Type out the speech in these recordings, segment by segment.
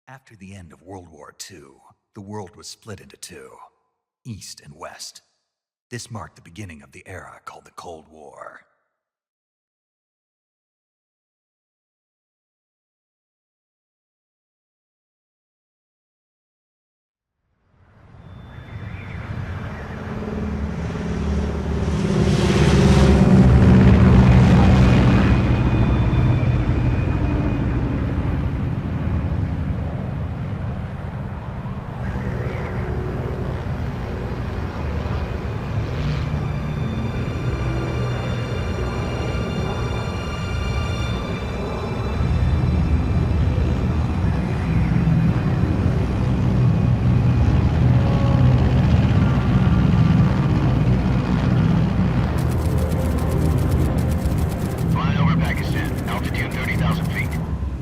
After the end of World War II, the world was split into two, East and West. This marked the beginning of the era called the Cold War.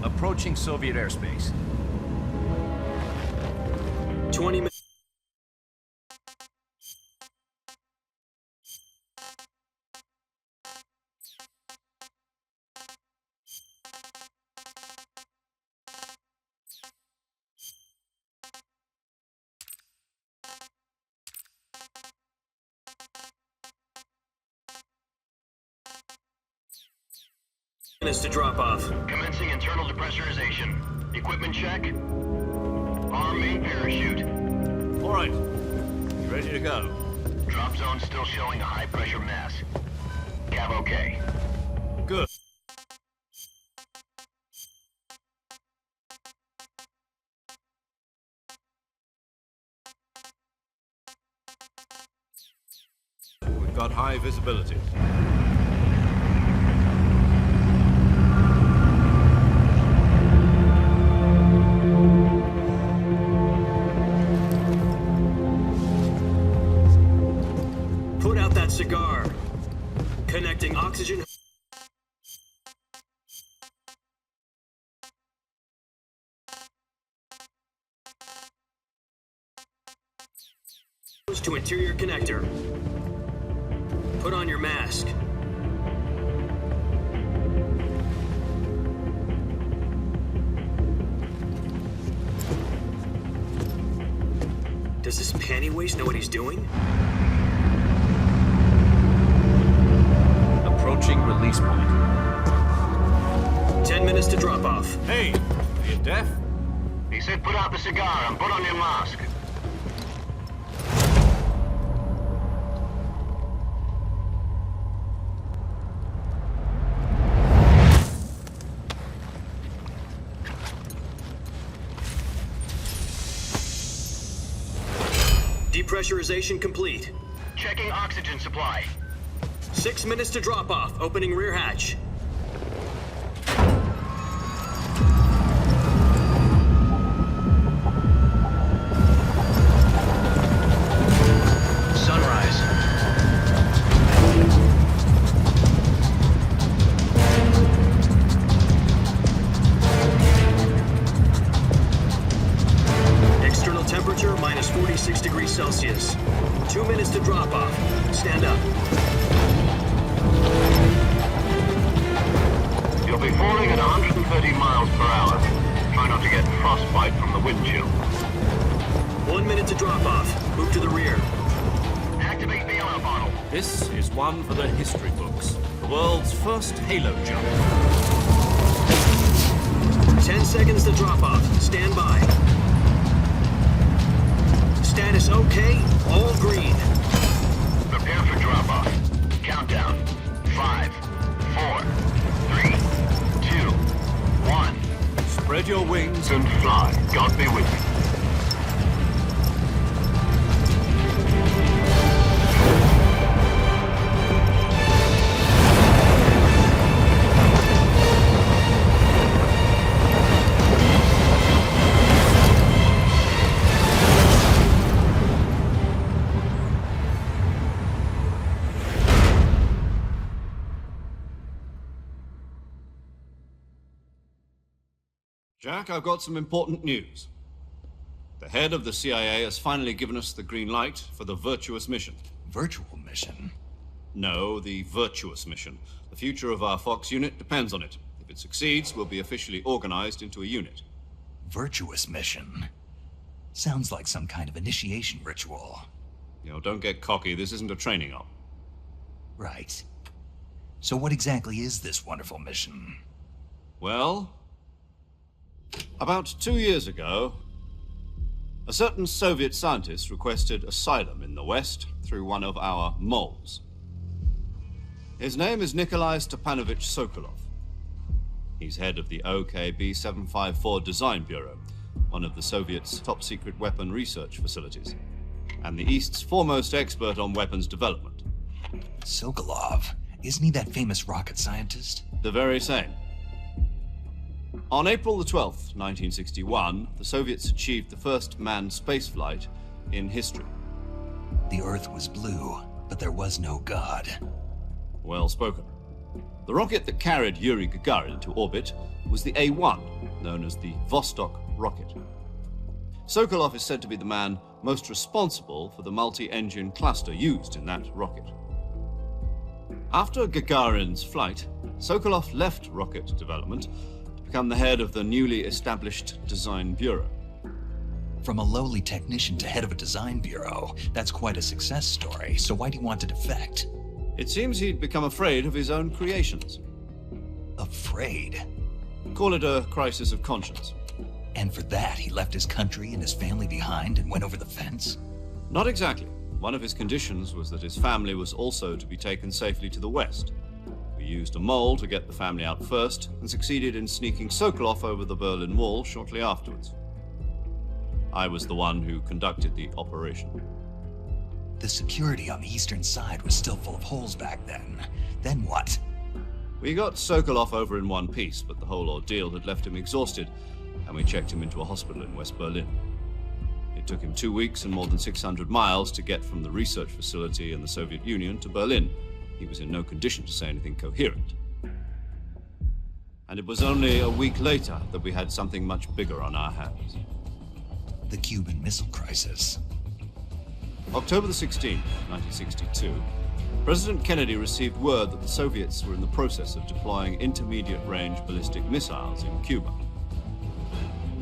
Approaching Soviet airspace. 20 minutes. To drop off. Commencing internal depressurization. Equipment check. Arm main parachute. All right. Ready to go. Drop zone still showing a high pressure mass. Cav okay. Good. We've got high visibility. Cigar. Connecting oxygen. To interior connector. Put on your mask. Does this panty waste know what he's doing? Approaching release point. 10 minutes to drop off. Hey, are you deaf? He said put out the cigar and put on your mask. Depressurization complete. Checking oxygen supply. 6 minutes to drop off. Opening rear hatch. Sunrise. External temperature minus 46 degrees Celsius. 2 minutes to drop off. Stand up. You'll be falling at 130 miles per hour. Try not to get frostbite from the wind chill. 1 minute to drop off. Move to the rear. Activate bailout bottle. This is one for the history books. The world's first halo jump. 10 seconds to drop off. Stand by. Status okay. All green. Prepare for drop off. Countdown. 5, 4, 3, 2, 1. Spread your wings And fly. God be with you. Jack, I've got some important news. The head of the CIA has finally given us the green light for the Virtuous mission. Virtual mission? No, the Virtuous mission. The future of our Fox unit depends on it. If it succeeds, we'll be officially organized into a unit. Virtuous mission? Sounds like some kind of initiation ritual. You know, don't get cocky. This isn't a training op. Right. So what exactly is this wonderful mission? Well, about 2 years ago, a certain Soviet scientist requested asylum in the West through one of our moles. His name is Nikolai Stepanovich Sokolov. He's head of the OKB 754 Design Bureau, one of the Soviets' top-secret weapon research facilities, and the East's foremost expert on weapons development. Sokolov? Isn't he that famous rocket scientist? The very same. On April the 12th, 1961, the Soviets achieved the first manned spaceflight in history. The Earth was blue, but there was no God. Well spoken. The rocket that carried Yuri Gagarin to orbit was the A-1, known as the Vostok rocket. Sokolov is said to be the man most responsible for the multi-engine cluster used in that rocket. After Gagarin's flight, Sokolov left rocket development to become the head of the newly established Design Bureau. From a lowly technician to head of a design bureau, that's quite a success story, so why'd he want to defect? It seems he'd become afraid of his own creations. Afraid? Call it a crisis of conscience. And for that, he left his country and his family behind and went over the fence? Not exactly. One of his conditions was that his family was also to be taken safely to the West. We used a mole to get the family out first and succeeded in sneaking Sokolov over the Berlin Wall shortly afterwards. I was the one who conducted the operation. The security on the eastern side was still full of holes back then. Then what? We got Sokolov over in one piece, but the whole ordeal had left him exhausted, and we checked him into a hospital in West Berlin. It took him 2 weeks and more than 600 miles to get from the research facility in the Soviet Union to Berlin. He was in no condition to say anything coherent. And it was only a week later that we had something much bigger on our hands. The Cuban Missile Crisis. October the 16th, 1962, President Kennedy received word that the Soviets were in the process of deploying intermediate-range ballistic missiles in Cuba.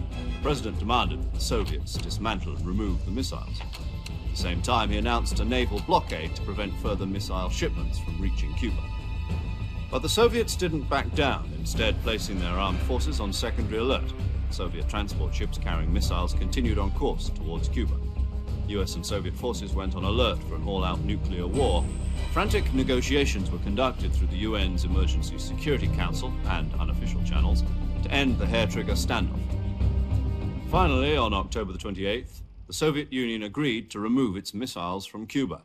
The President demanded that the Soviets dismantle and remove the missiles. At the same time, he announced a naval blockade to prevent further missile shipments from reaching Cuba. But the Soviets didn't back down, instead placing their armed forces on secondary alert. Soviet transport ships carrying missiles continued on course towards Cuba. US and Soviet forces went on alert for an all-out nuclear war. Frantic negotiations were conducted through the UN's Emergency Security Council and unofficial channels to end the hair-trigger standoff. Finally, on October the 28th, the Soviet Union agreed to remove its missiles from Cuba,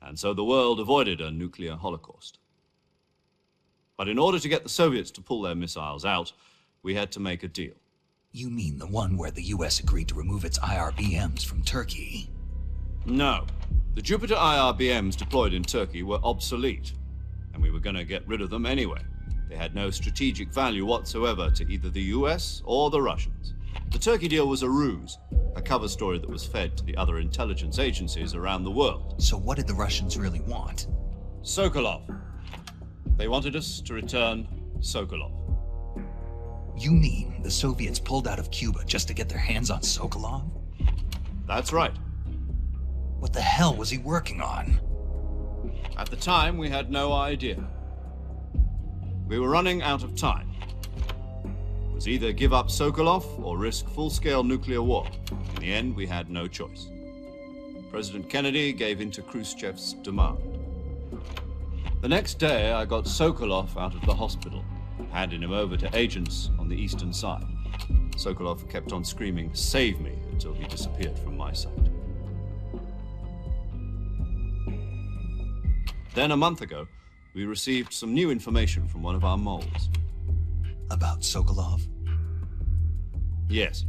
and so the world avoided a nuclear holocaust. But in order to get the Soviets to pull their missiles out, we had to make a deal. You mean the one where the US agreed to remove its IRBMs from Turkey? No. The Jupiter IRBMs deployed in Turkey were obsolete, and we were going to get rid of them anyway. They had no strategic value whatsoever to either the US or the Russians. The Turkey deal was a ruse, a cover story that was fed to the other intelligence agencies around the world. So what did the Russians really want? Sokolov. They wanted us to return Sokolov. You mean the Soviets pulled out of Cuba just to get their hands on Sokolov? That's right. What the hell was he working on? At the time, we had no idea. We were running out of time. It was either give up Sokolov or risk full-scale nuclear war. In the end, we had no choice. President Kennedy gave in to Khrushchev's demand. The next day, I got Sokolov out of the hospital, handing him over to agents on the eastern side. Sokolov kept on screaming, "Save me," until he disappeared from my sight. Then a month ago, we received some new information from one of our moles. About Sokolov? Yes.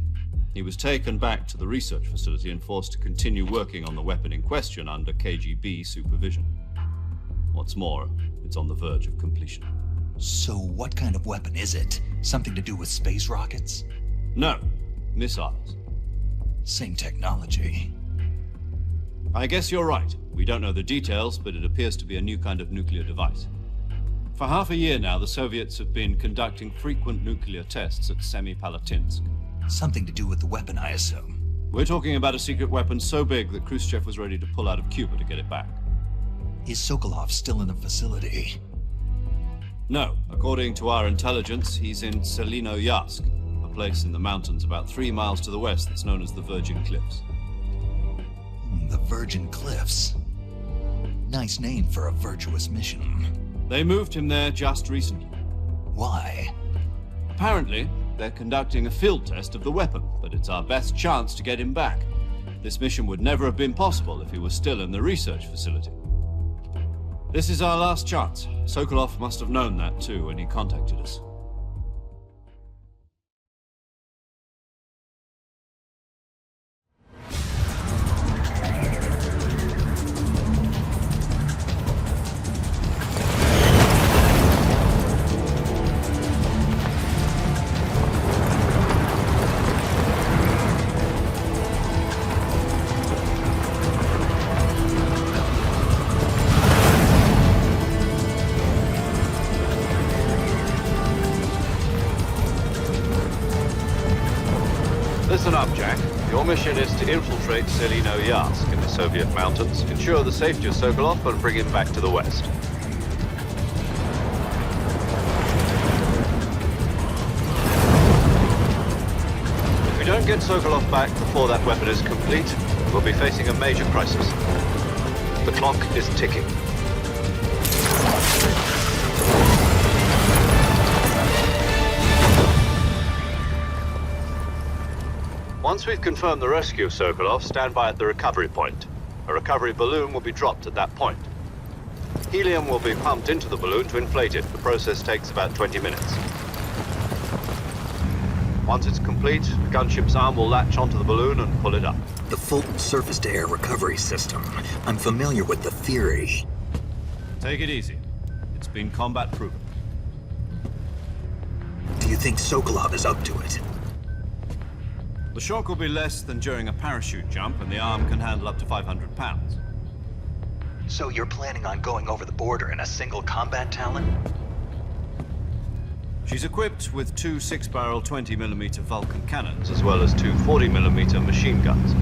He was taken back to the research facility and forced to continue working on the weapon in question under KGB supervision. What's more, it's on the verge of completion. So what kind of weapon is it? Something to do with space rockets? No, missiles. Same technology. I guess you're right. We don't know the details, but it appears to be a new kind of nuclear device. For half a year now, the Soviets have been conducting frequent nuclear tests at Semipalatinsk. Something to do with the weapon, I assume. We're talking about a secret weapon so big that Khrushchev was ready to pull out of Cuba to get it back. Is Sokolov still in the facility? No, according to our intelligence, he's in Selinoyarsk, a place in the mountains about 3 miles to the west that's known as the Virgin Cliffs. The Virgin Cliffs. Nice name for a virtuous mission. They moved him there just recently. Why? Apparently, they're conducting a field test of the weapon, but it's our best chance to get him back. This mission would never have been possible if he was still in the research facility. This is our last chance. Sokolov must have known that too when he contacted us. Listen up, Jack. Your mission is to infiltrate Selinoyarsk in the Soviet mountains, ensure the safety of Sokolov, and bring him back to the West. If we don't get Sokolov back before that weapon is complete, we'll be facing a major crisis. The clock is ticking. Once we've confirmed the rescue of Sokolov, stand by at the recovery point. A recovery balloon will be dropped at that point. Helium will be pumped into the balloon to inflate it. The process takes about 20 minutes. Once it's complete, the gunship's arm will latch onto the balloon and pull it up. The Fulton surface-to-air recovery system. I'm familiar with the theory. Take it easy. It's been combat-proven. Do you think Sokolov is up to it? The shock will be less than during a parachute jump, and the arm can handle up to 500 pounds. So you're planning on going over the border in a single combat Talon? She's equipped with 2 6-barrel 20mm Vulcan cannons, as well as 2 40mm machine guns.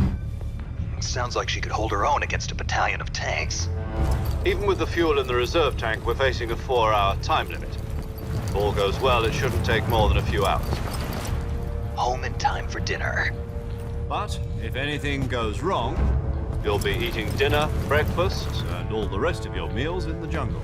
Sounds like she could hold her own against a battalion of tanks. Even with the fuel in the reserve tank, we're facing a 4-hour time limit. If all goes well, it shouldn't take more than a few hours. Home in time for dinner. But if anything goes wrong, you'll be eating dinner, breakfast, and all the rest of your meals in the jungle.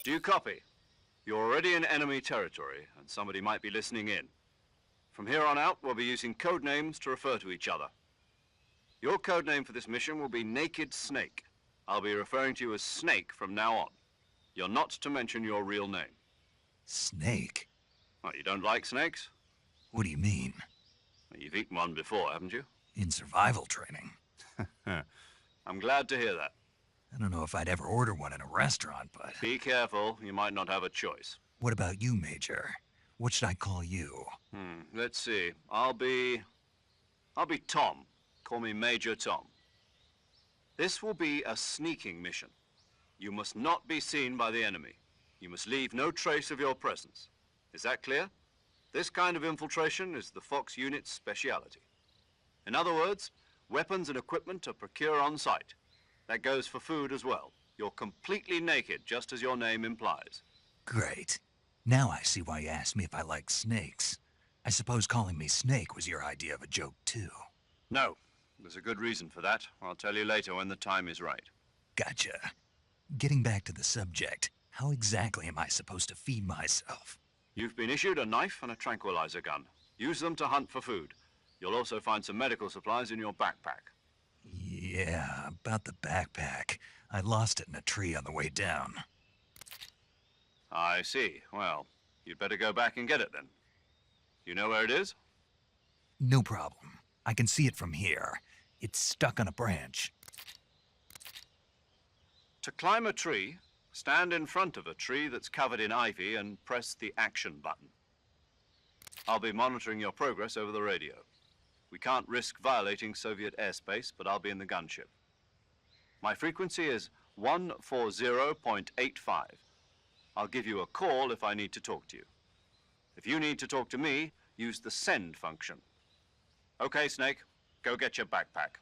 Do you copy? You're already in enemy territory, and somebody might be listening in. From here on out, we'll be using code names to refer to each other. Your code name for this mission will be Naked Snake. I'll be referring to you as Snake from now on. You're not to mention your real name. Snake? Well, you don't like snakes? What do you mean? Well, you've eaten one before, haven't you? In survival training? I'm glad to hear that. I don't know if I'd ever order one in a restaurant, but... Be careful, you might not have a choice. What about you, Major? What should I call you? Let's see. I'll be Tom. Call me Major Tom. This will be a sneaking mission. You must not be seen by the enemy. You must leave no trace of your presence. Is that clear? This kind of infiltration is the Fox unit's speciality. In other words, weapons and equipment are procured on site. That goes for food as well. You're completely naked, just as your name implies. Great. Now I see why you asked me if I like snakes. I suppose calling me Snake was your idea of a joke, too. No, there's a good reason for that. I'll tell you later when the time is right. Gotcha. Getting back to the subject, how exactly am I supposed to feed myself? You've been issued a knife and a tranquilizer gun. Use them to hunt for food. You'll also find some medical supplies in your backpack. Yeah, about the backpack. I lost it in a tree on the way down. I see. Well, you'd better go back and get it then. You know where it is? No problem. I can see it from here. It's stuck on a branch. To climb a tree, stand in front of a tree that's covered in ivy and press the action button. I'll be monitoring your progress over the radio. We can't risk violating Soviet airspace, but I'll be in the gunship. My frequency is 140.85. I'll give you a call if I need to talk to you. If you need to talk to me, use the send function. Okay, Snake, go get your backpack.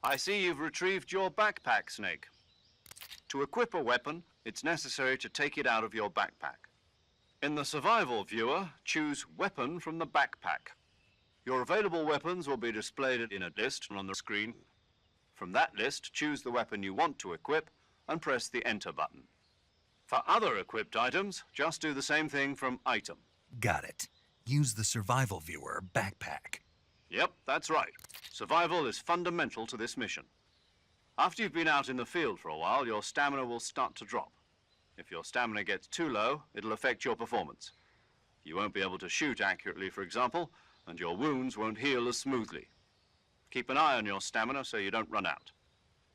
I see you've retrieved your backpack, Snake. To equip a weapon, it's necessary to take it out of your backpack. In the survival viewer, choose Weapon from the backpack. Your available weapons will be displayed in a list on the screen. From that list, choose the weapon you want to equip and press the Enter button. For other equipped items, just do the same thing from Item. Got it. Use the survival viewer backpack. Yep, that's right. Survival is fundamental to this mission. After you've been out in the field for a while, your stamina will start to drop. If your stamina gets too low, it'll affect your performance. You won't be able to shoot accurately, for example, and your wounds won't heal as smoothly. Keep an eye on your stamina so you don't run out.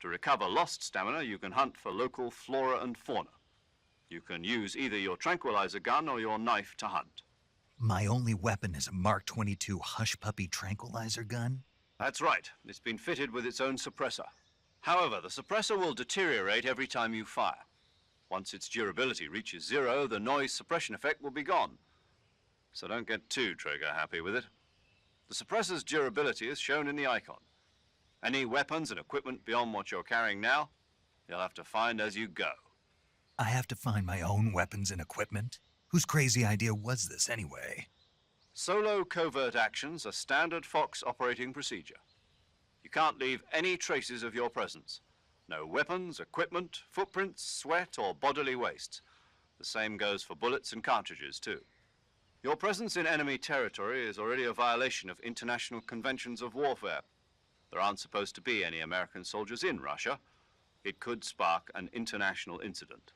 To recover lost stamina, you can hunt for local flora and fauna. You can use either your tranquilizer gun or your knife to hunt. My only weapon is a Mark 22 Hush Puppy tranquilizer gun? That's right. It's been fitted with its own suppressor. However, the suppressor will deteriorate every time you fire. Once its durability reaches 0, the noise suppression effect will be gone. So don't get too trigger-happy with it. The suppressor's durability is shown in the icon. Any weapons and equipment beyond what you're carrying now, you'll have to find as you go. I have to find my own weapons and equipment? Whose crazy idea was this, anyway? Solo covert actions are standard Fox operating procedure. You can't leave any traces of your presence. No weapons, equipment, footprints, sweat, or bodily wastes. The same goes for bullets and cartridges, too. Your presence in enemy territory is already a violation of international conventions of warfare. There aren't supposed to be any American soldiers in Russia. It could spark an international incident.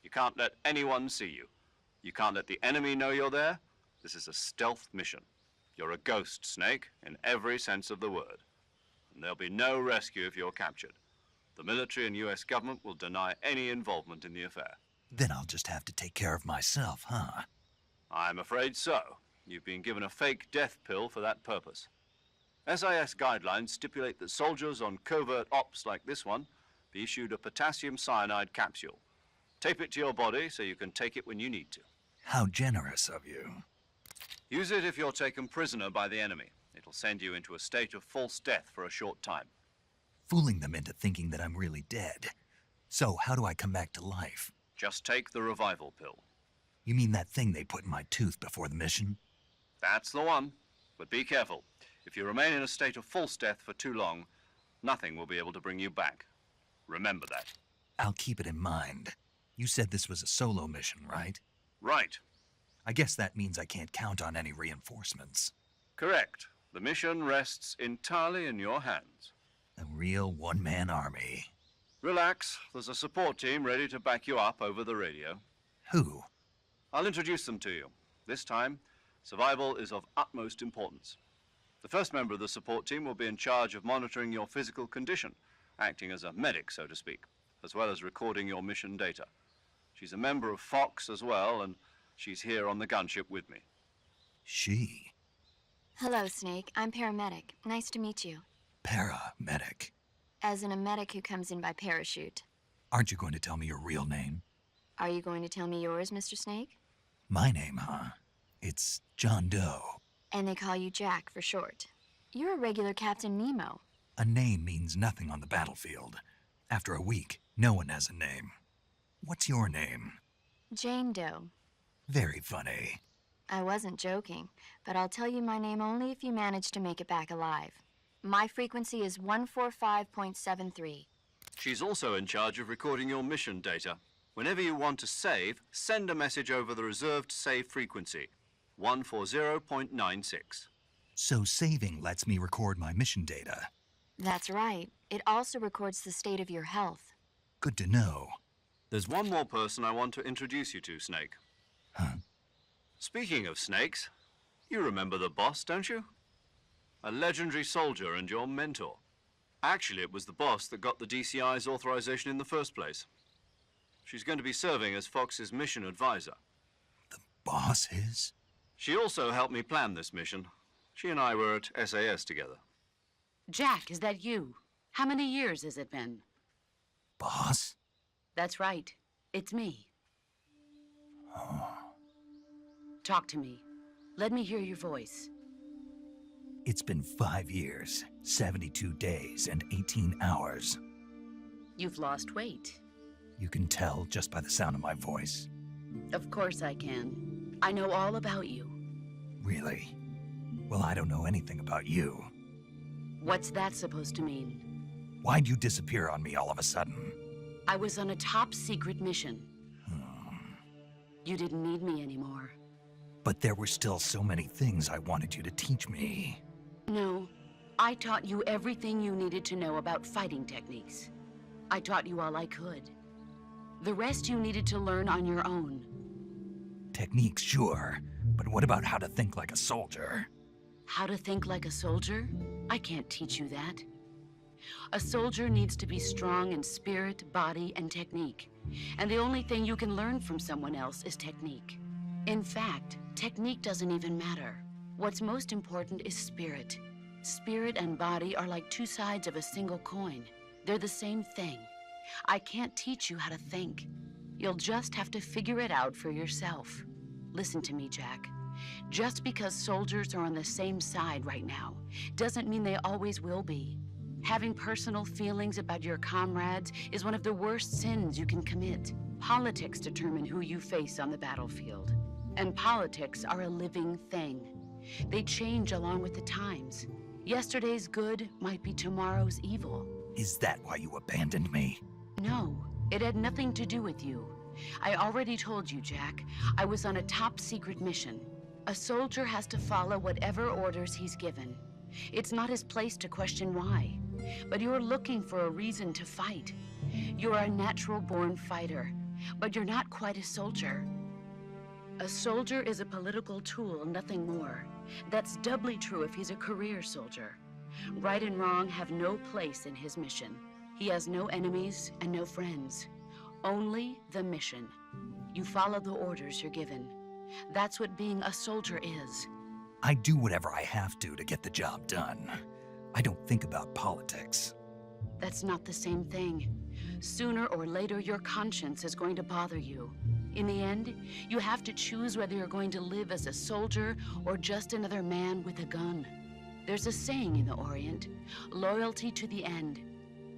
You can't let anyone see you. You can't let the enemy know you're there. This is a stealth mission. You're a ghost, Snake, in every sense of the word. And there'll be no rescue if you're captured. The military and US government will deny any involvement in the affair. Then I'll just have to take care of myself, huh? I'm afraid so. You've been given a fake death pill for that purpose. SIS guidelines stipulate that soldiers on covert ops like this one be issued a potassium cyanide capsule. Tape it to your body so you can take it when you need to. How generous of you. Use it if you're taken prisoner by the enemy. It'll send you into a state of false death for a short time. Fooling them into thinking that I'm really dead. So how do I come back to life? Just take the revival pill. You mean that thing they put in my tooth before the mission? That's the one. But be careful. If you remain in a state of false death for too long, nothing will be able to bring you back. Remember that. I'll keep it in mind. You said this was a solo mission, right? Right. I guess that means I can't count on any reinforcements. Correct. The mission rests entirely in your hands. A real one-man army. Relax. There's a support team ready to back you up over the radio. Who? I'll introduce them to you. This time, survival is of utmost importance. The first member of the support team will be in charge of monitoring your physical condition, acting as a medic, so to speak, as well as recording your mission data. She's a member of Fox as well, and she's here on the gunship with me. She? Hello, Snake. I'm paramedic. Nice to meet you. Paramedic. As in a medic who comes in by parachute. Aren't you going to tell me your real name? Are you going to tell me yours, Mr. Snake? My name, huh? It's John Doe. And they call you Jack for short. You're a regular Captain Nemo. A name means nothing on the battlefield. After a week, no one has a name. What's your name? Jane Doe. Very funny. I wasn't joking, but I'll tell you my name only if you manage to make it back alive. My frequency is 145.73. She's also in charge of recording your mission data. Whenever you want to save, send a message over the reserved save frequency, 140.96. So saving lets me record my mission data. That's right. It also records the state of your health. Good to know. There's one more person I want to introduce you to, Snake. Huh? Speaking of snakes, you remember the boss, don't you? A legendary soldier and your mentor. Actually, it was the boss that got the DCI's authorization in the first place. She's going to be serving as Fox's mission advisor. The boss is? She also helped me plan this mission. She and I were at SAS together. Jack, is that you? How many years has it been? Boss? That's right. It's me. Talk to me. Let me hear your voice. It's been 5 years, 72 days, and 18 hours. You've lost weight. You can tell just by the sound of my voice. Of course I can. I know all about you. Really? Well, I don't know anything about you. What's that supposed to mean? Why'd you disappear on me all of a sudden? I was on a top-secret mission. You didn't need me anymore. But there were still so many things I wanted you to teach me. No, I taught you everything you needed to know about fighting techniques. I taught you all I could. The rest you needed to learn on your own. Techniques, sure. But what about how to think like a soldier? How to think like a soldier? I can't teach you that. A soldier needs to be strong in spirit, body, and technique. And the only thing you can learn from someone else is technique. In fact, technique doesn't even matter. What's most important is spirit. Spirit and body are like two sides of a single coin. They're the same thing. I can't teach you how to think. You'll just have to figure it out for yourself. Listen to me, Jack. Just because soldiers are on the same side right now doesn't mean they always will be. Having personal feelings about your comrades is one of the worst sins you can commit. Politics determine who you face on the battlefield. And politics are a living thing. They change along with the times. Yesterday's good might be tomorrow's evil. Is that why you abandoned me? No, it had nothing to do with you. I already told you, Jack. I was on a top-secret mission. A soldier has to follow whatever orders he's given. It's not his place to question why. But you're looking for a reason to fight. You're a natural-born fighter, but you're not quite a soldier. A soldier is a political tool, nothing more. That's doubly true if he's a career soldier. Right and wrong have no place in his mission. He has no enemies and no friends. Only the mission. You follow the orders you're given. That's what being a soldier is. I do whatever I have to get the job done. I don't think about politics. That's not the same thing. Sooner or later, your conscience is going to bother you. In the end, you have to choose whether you're going to live as a soldier or just another man with a gun. There's a saying in the Orient, loyalty to the end.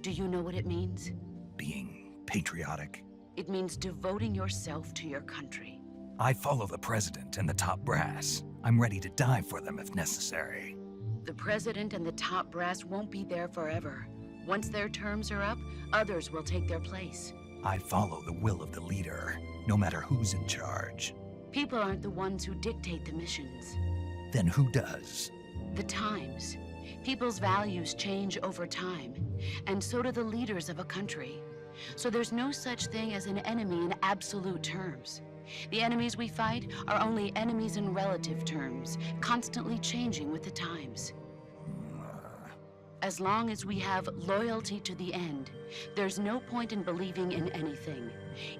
Do you know what it means? Being patriotic. It means devoting yourself to your country. I follow the president and the top brass. I'm ready to die for them if necessary. The president and the top brass won't be there forever. Once their terms are up, others will take their place. I follow the will of the leader, no matter who's in charge. People aren't the ones who dictate the missions. Then who does? The times. People's values change over time, and so do the leaders of a country. So there's no such thing as an enemy in absolute terms. The enemies we fight are only enemies in relative terms, constantly changing with the times. As long as we have loyalty to the end, there's no point in believing in anything,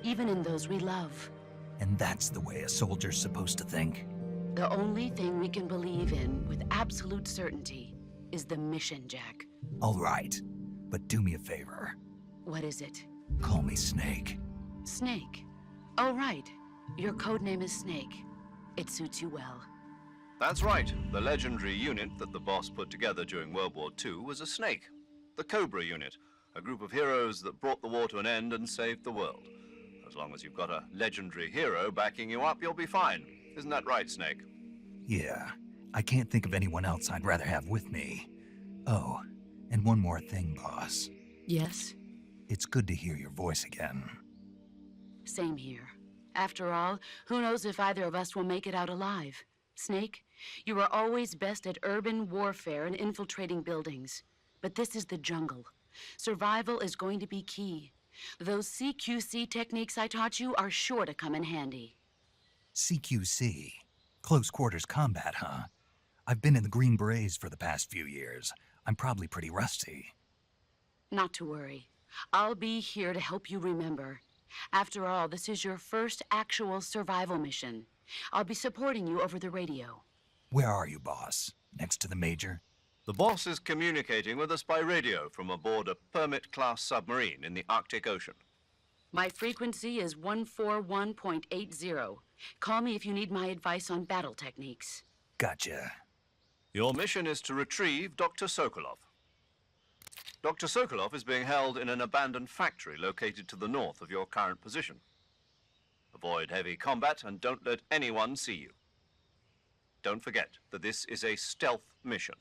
even in those we love. And that's the way a soldier's supposed to think? The only thing we can believe in with absolute certainty is the mission, Jack. All right, but do me a favor. What is it? Call me Snake. Snake. Oh, right. Your codename is Snake. It suits you well. That's right. The legendary unit that the boss put together during World War II was a snake. The Cobra unit, a group of heroes that brought the war to an end and saved the world. As long as you've got a legendary hero backing you up, you'll be fine. Isn't that right, Snake? Yeah, I can't think of anyone else I'd rather have with me. Oh, and one more thing, boss. Yes? It's good to hear your voice again. Same here. After all, who knows if either of us will make it out alive? Snake, you are always best at urban warfare and infiltrating buildings. But this is the jungle. Survival is going to be key. Those CQC techniques I taught you are sure to come in handy. CQC? Close quarters combat, huh? I've been in the Green Berets for the past few years. I'm probably pretty rusty. Not to worry. I'll be here to help you remember. After all, this is your first actual survival mission. I'll be supporting you over the radio. Where are you, boss? Next to the Major? The boss is communicating with us by radio from aboard a Permit-class submarine in the Arctic Ocean. My frequency is 141.80. Call me if you need my advice on battle techniques. Gotcha. Your mission is to retrieve Dr. Sokolov. Dr. Sokolov is being held in an abandoned factory located to the north of your current position. Avoid heavy combat and don't let anyone see you. Don't forget that this is a stealth mission.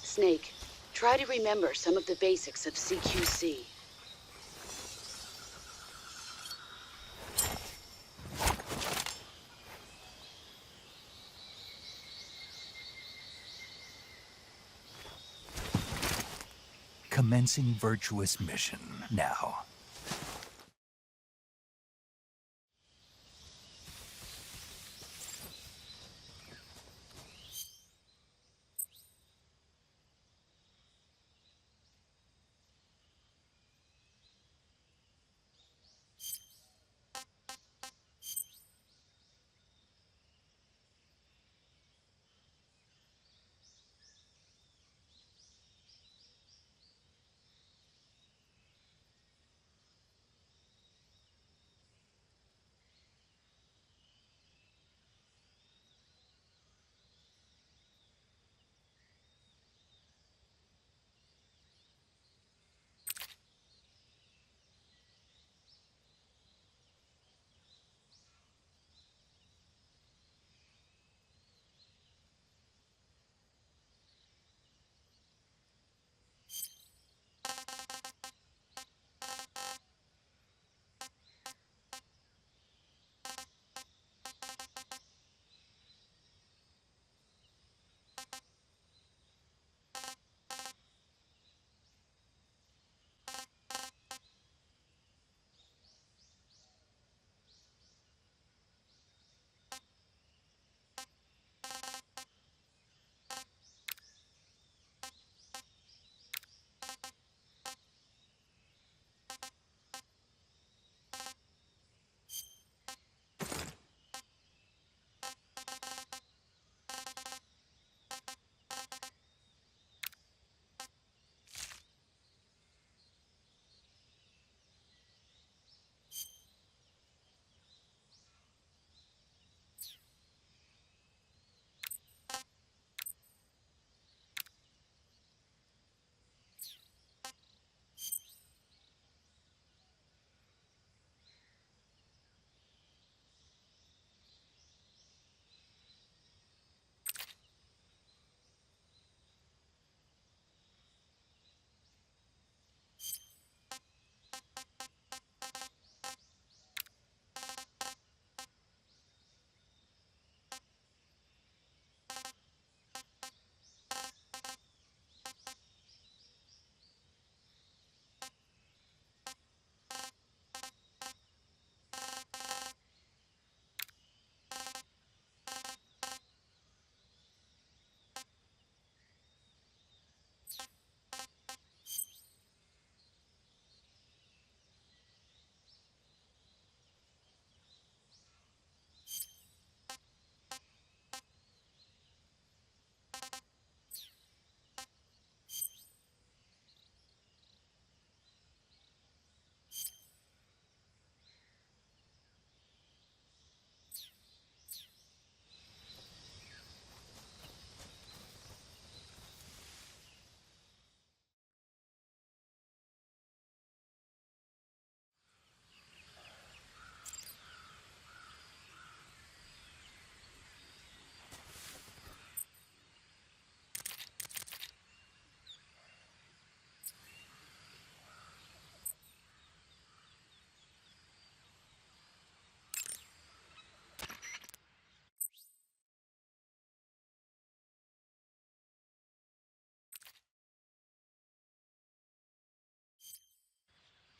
Snake, try to remember some of the basics of CQC. Commencing Virtuous mission now.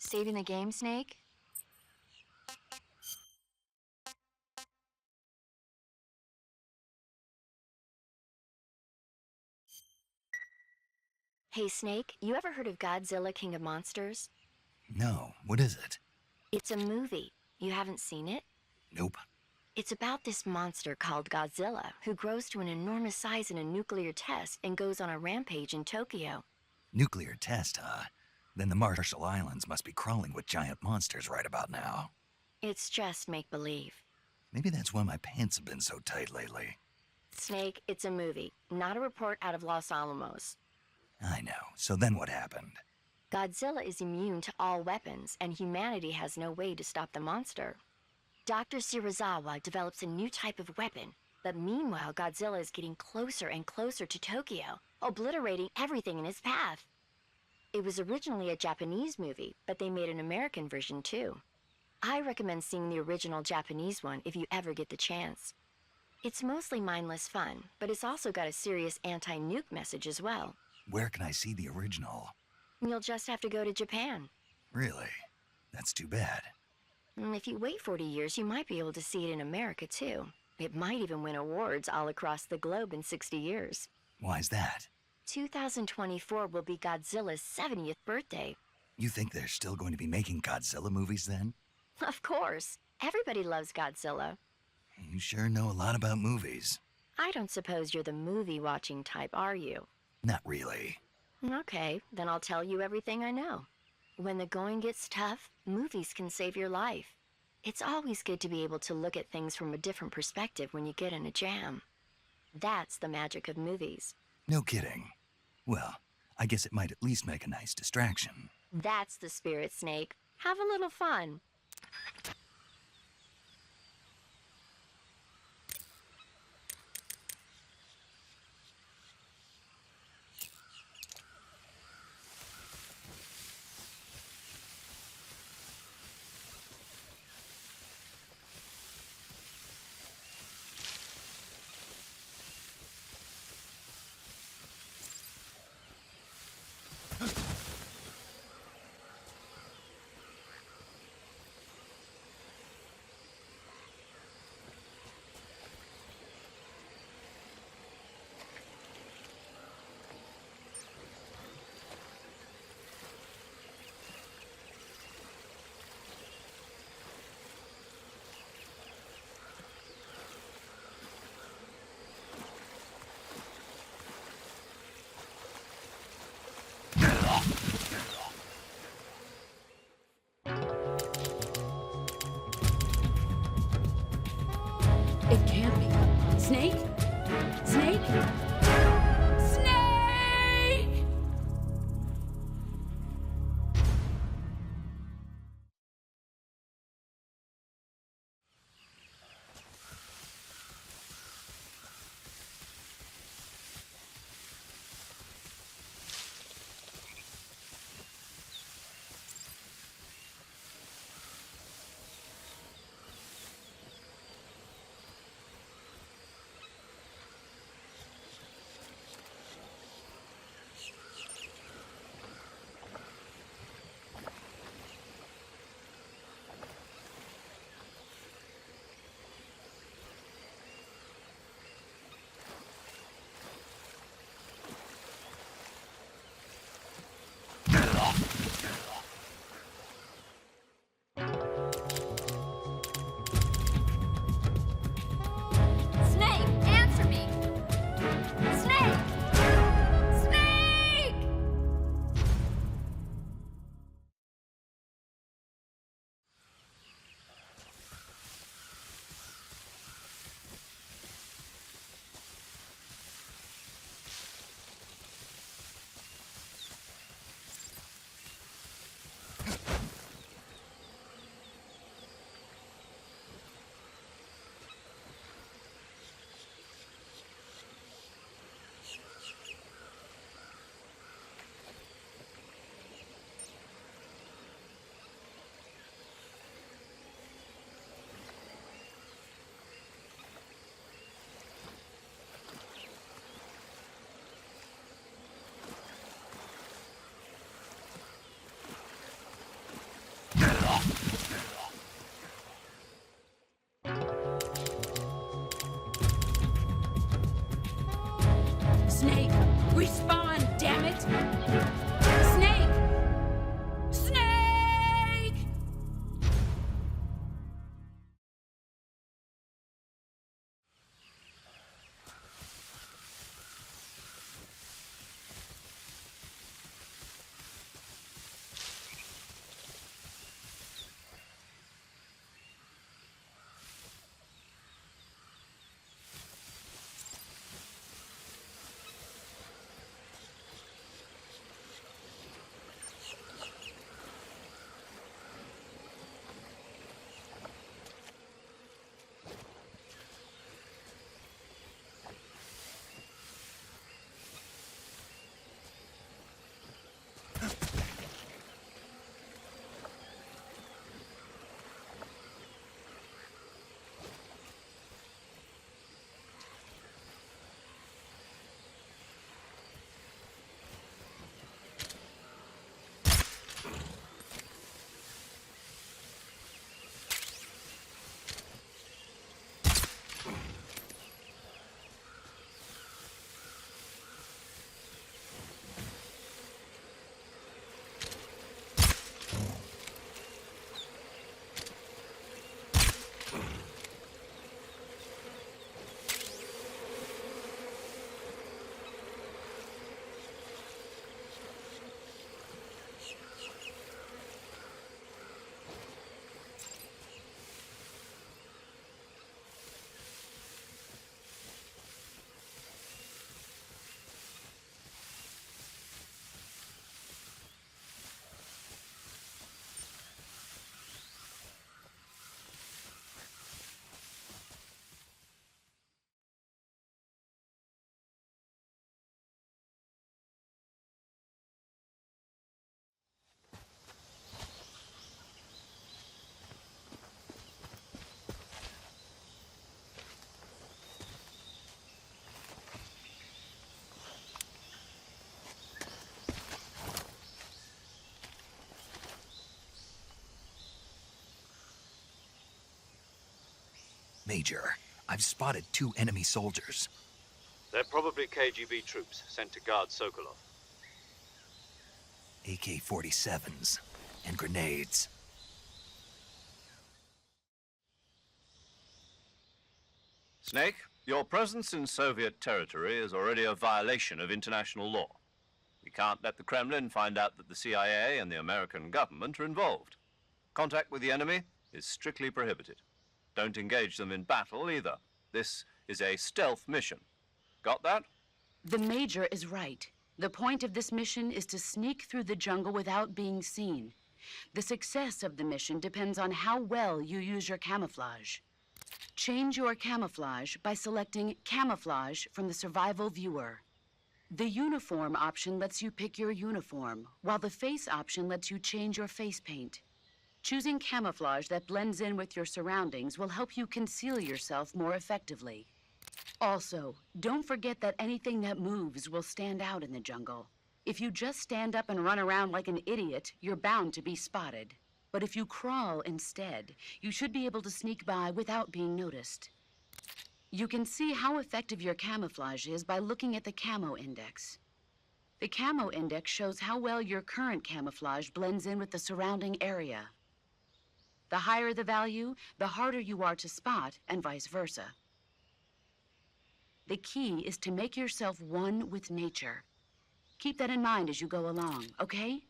Saving the game, Snake? Hey, Snake, you ever heard of Godzilla King of Monsters? No, what is it? It's a movie. You haven't seen it? Nope. It's about this monster called Godzilla, who grows to an enormous size in a nuclear test and goes on a rampage in Tokyo. Nuclear test, huh? Then the Marshall Islands must be crawling with giant monsters right about now. It's just make-believe. Maybe that's why my pants have been so tight lately. Snake, it's a movie, not a report out of Los Alamos. I know. So then what happened? Godzilla is immune to all weapons, and humanity has no way to stop the monster. Dr. Shirazawa develops a new type of weapon, but meanwhile Godzilla is getting closer and closer to Tokyo, obliterating everything in his path. It was originally a Japanese movie, but they made an American version too. I recommend seeing the original Japanese one if you ever get the chance. It's mostly mindless fun, but it's also got a serious anti-nuke message as well. Where can I see the original? You'll just have to go to Japan. Really? That's too bad. If you wait 40 years, you might be able to see it in America too. It might even win awards all across the globe in 60 years. Why's that? 2024 will be Godzilla's 70th birthday. You think they're still going to be making Godzilla movies then? Of course. Everybody loves Godzilla. You sure know a lot about movies. I don't suppose you're the movie-watching type, are you? Not really. Okay, then I'll tell you everything I know. When the going gets tough, movies can save your life. It's always good to be able to look at things from a different perspective when you get in a jam. That's the magic of movies. No kidding. Well, I guess it might at least make a nice distraction. That's the spirit, Snake. Have a little fun. It can't be. Snake? Snake? Snake! Snake, respawn, damn it! Snake! Snake! Major, I've spotted 2 enemy soldiers. They're probably KGB troops sent to guard Sokolov. AK-47s and grenades. Snake, your presence in Soviet territory is already a violation of international law. We can't let the Kremlin find out that the CIA and the American government are involved. Contact with the enemy is strictly prohibited. Don't engage them in battle either. This is a stealth mission. Got that? The Major is right. The point of this mission is to sneak through the jungle without being seen. The success of the mission depends on how well you use your camouflage. Change your camouflage by selecting Camouflage from the Survival Viewer. The Uniform option lets you pick your uniform, while the Face option lets you change your face paint. Choosing camouflage that blends in with your surroundings will help you conceal yourself more effectively. Also, don't forget that anything that moves will stand out in the jungle. If you just stand up and run around like an idiot, you're bound to be spotted. But if you crawl instead, you should be able to sneak by without being noticed. You can see how effective your camouflage is by looking at the camo index. The camo index shows how well your current camouflage blends in with the surrounding area. The higher the value, the harder you are to spot, and vice versa. The key is to make yourself one with nature. Keep that in mind as you go along, okay?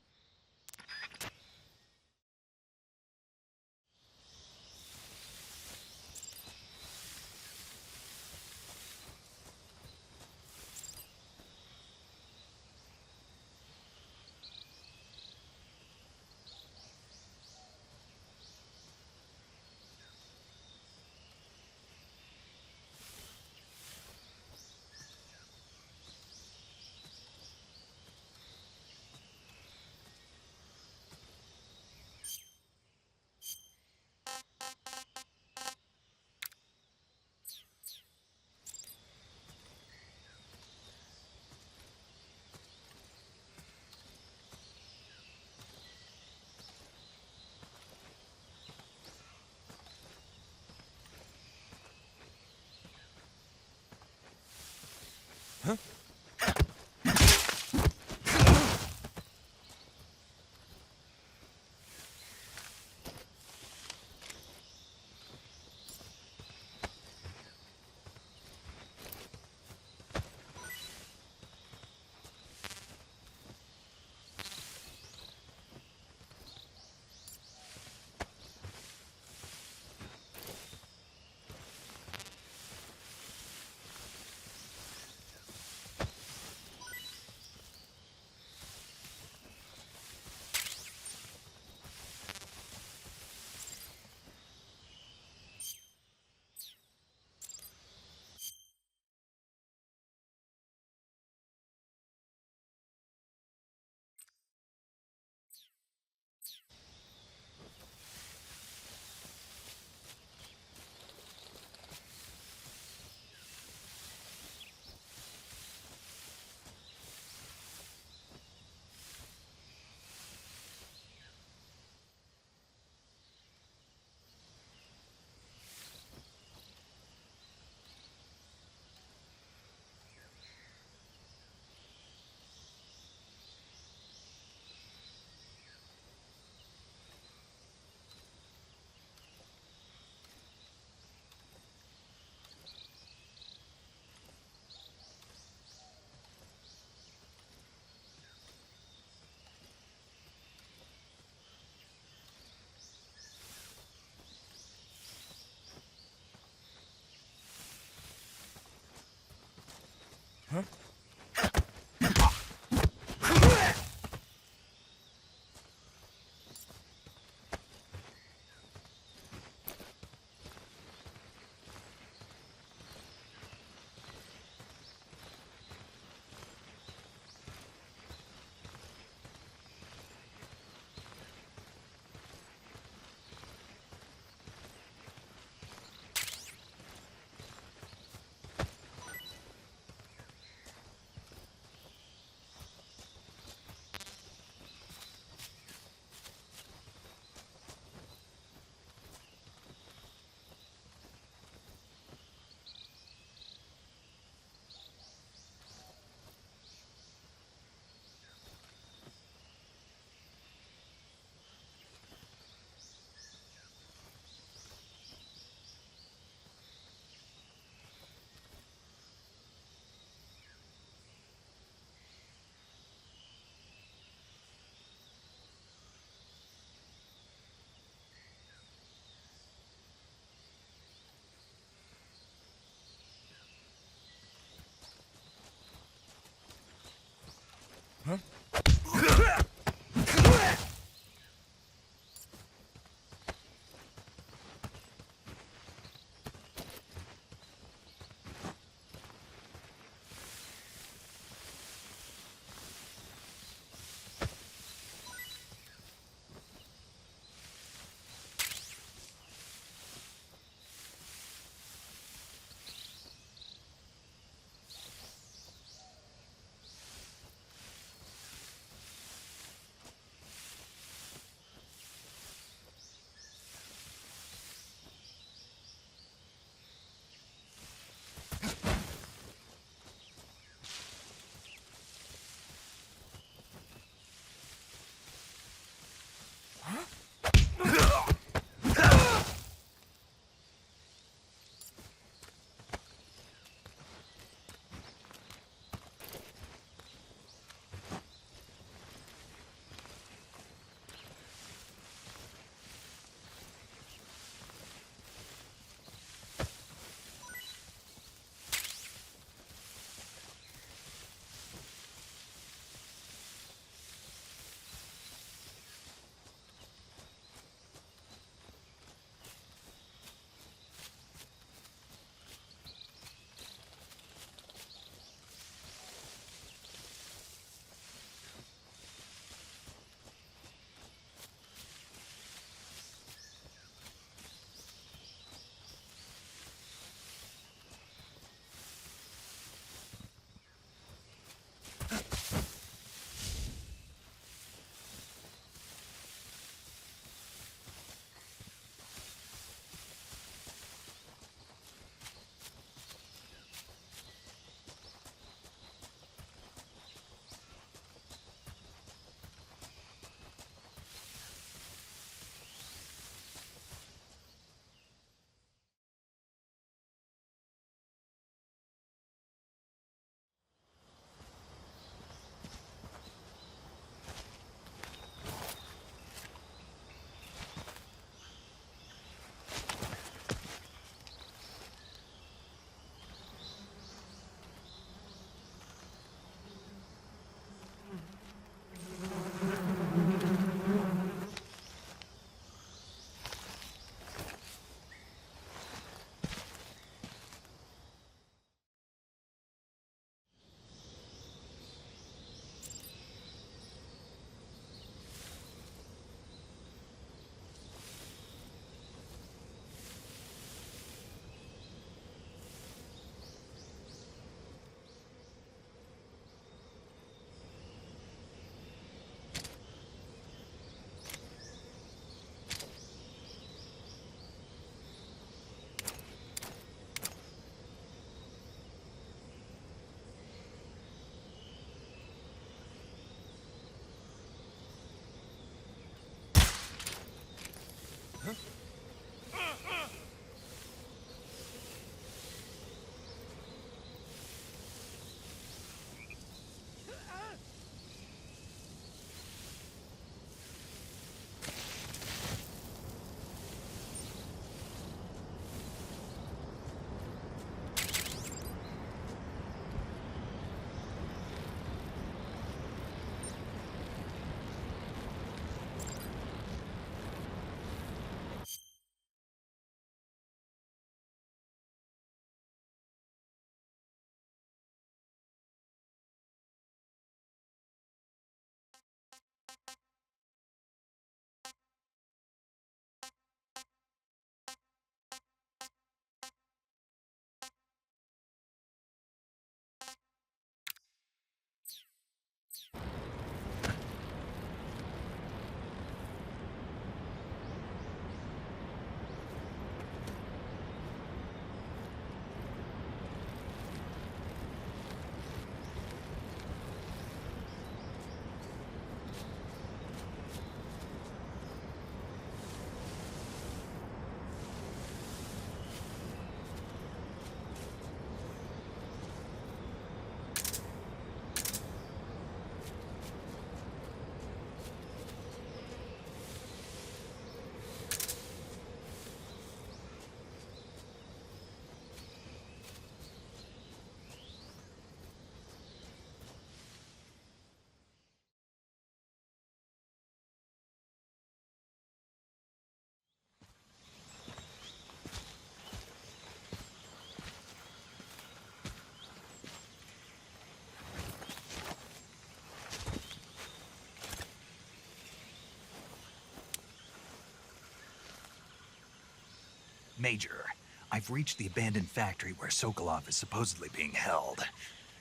Major, I've reached the abandoned factory where Sokolov is supposedly being held.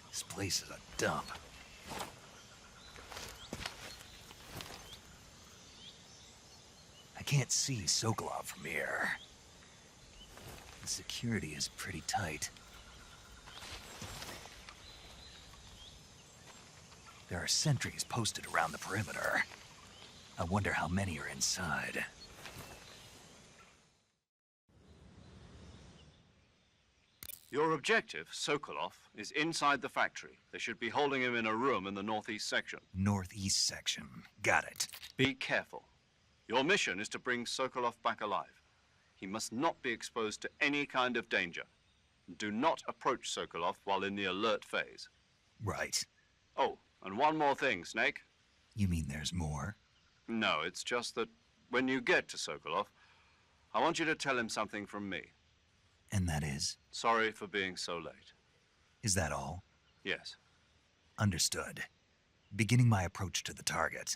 This place is a dump. I can't see Sokolov from here. The security is pretty tight. There are sentries posted around the perimeter. I wonder how many are inside. Your objective, Sokolov, is inside the factory. They should be holding him in a room in the northeast section. Northeast section. Got it. Be careful. Your mission is to bring Sokolov back alive. He must not be exposed to any kind of danger. Do not approach Sokolov while in the alert phase. Right. Oh, and one more thing, Snake. You mean there's more? No, it's just that when you get to Sokolov, I want you to tell him something from me. And that is? Sorry for being so late. Is that all? Yes. Understood. Beginning my approach to the target.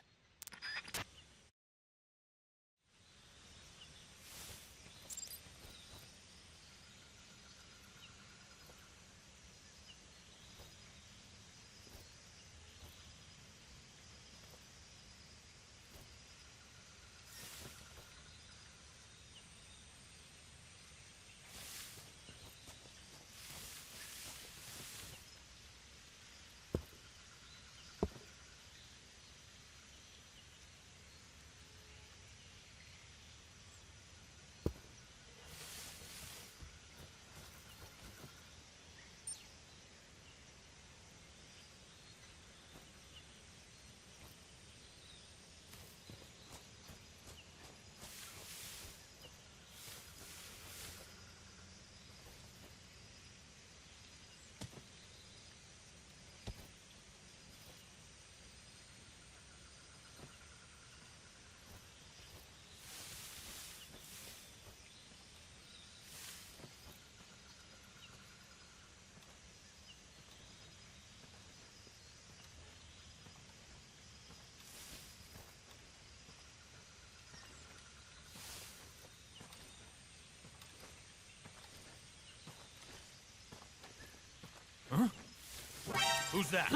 Who's that?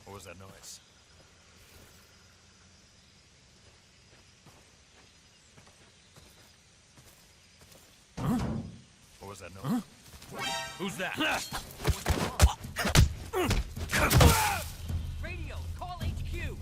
What was that noise? What was that noise? Who's that? Radio, call HQ.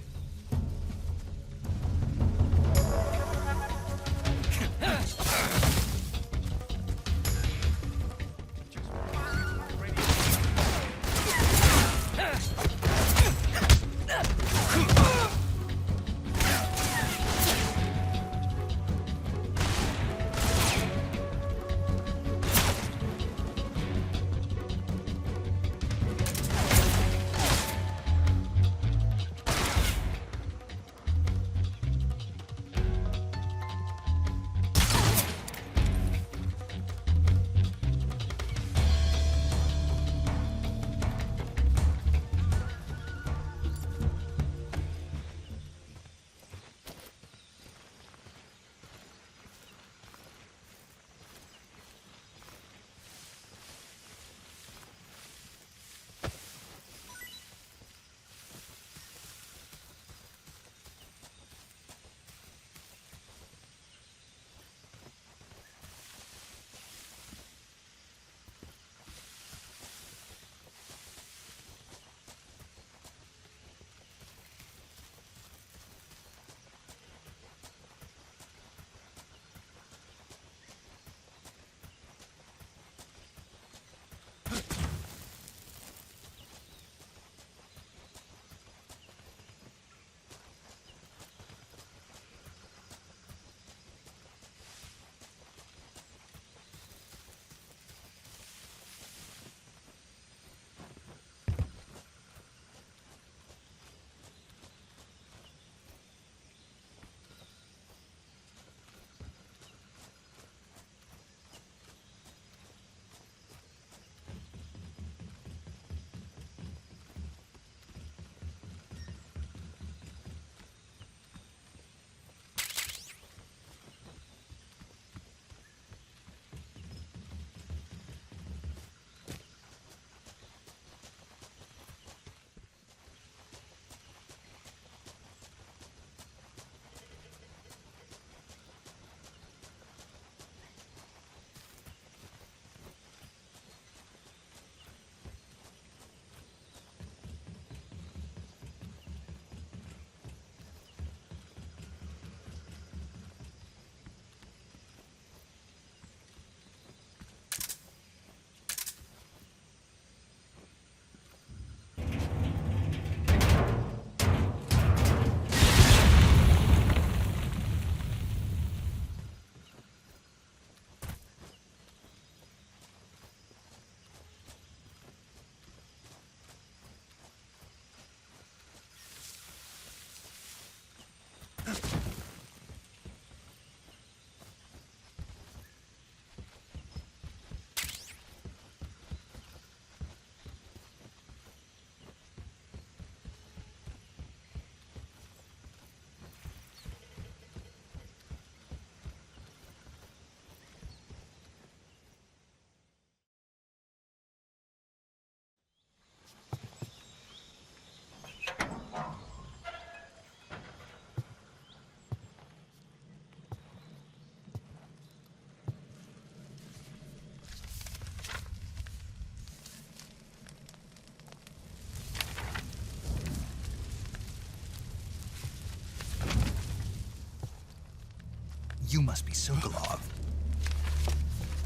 must be Sokolov.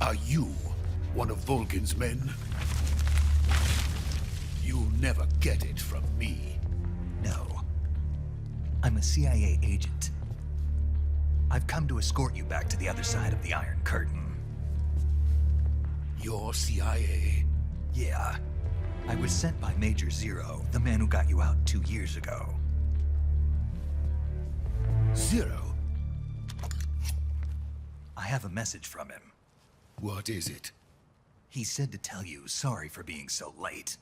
Are you one of Volgin's men? You'll never get it from me. No. I'm a CIA agent. I've come to escort you back to the other side of the Iron Curtain. You're CIA? Yeah. I was sent by Major Zero, the man who got you out 2 years ago. Zero? I have a message from him. What is it? He said to tell you sorry for being so late.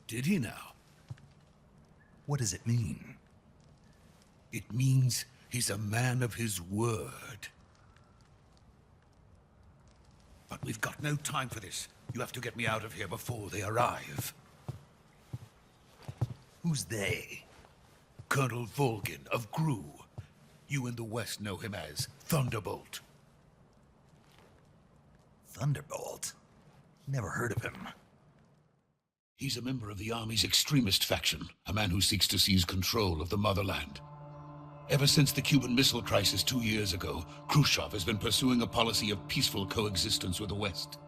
Did he now? What does it mean? It means he's a man of his word. But we've got no time for this. You have to get me out of here before they arrive. Who's they? Colonel Volgin of GRU. You in the West know him as Thunderbolt. Thunderbolt? Never heard of him. He's a member of the Army's extremist faction, a man who seeks to seize control of the motherland. Ever since the Cuban Missile Crisis 2 years ago, Khrushchev has been pursuing a policy of peaceful coexistence with the West.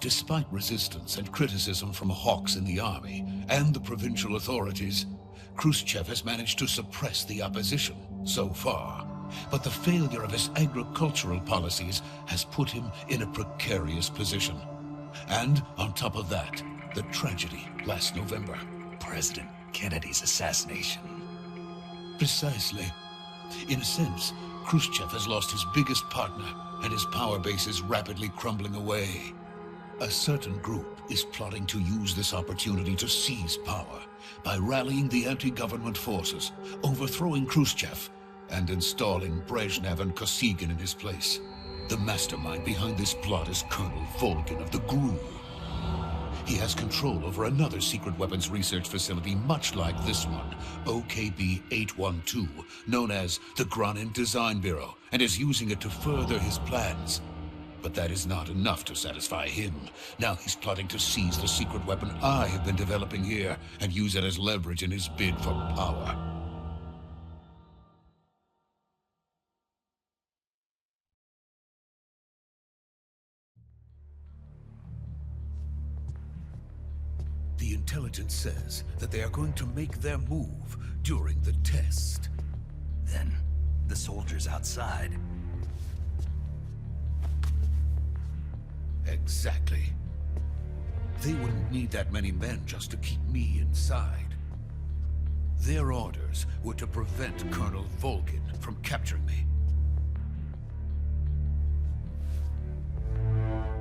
Despite resistance and criticism from hawks in the army and the provincial authorities, Khrushchev has managed to suppress the opposition so far. But the failure of his agricultural policies has put him in a precarious position. And on top of that, the tragedy last November. President Kennedy's assassination. Precisely. In a sense, Khrushchev has lost his biggest partner, and his power base is rapidly crumbling away. A certain group is plotting to use this opportunity to seize power by rallying the anti-government forces, overthrowing Khrushchev, and installing Brezhnev and Kosygin in his place. The mastermind behind this plot is Colonel Volgin of the GRU. He has control over another secret weapons research facility much like this one, OKB-812, known as the Granin Design Bureau, and is using it to further his plans. But that is not enough to satisfy him. Now he's plotting to seize the secret weapon I have been developing here and use it as leverage in his bid for power. The intelligence says that they are going to make their move during the test. Then, the soldiers outside. Exactly. They wouldn't need that many men just to keep me inside. Their orders were to prevent Colonel Volgin from capturing me.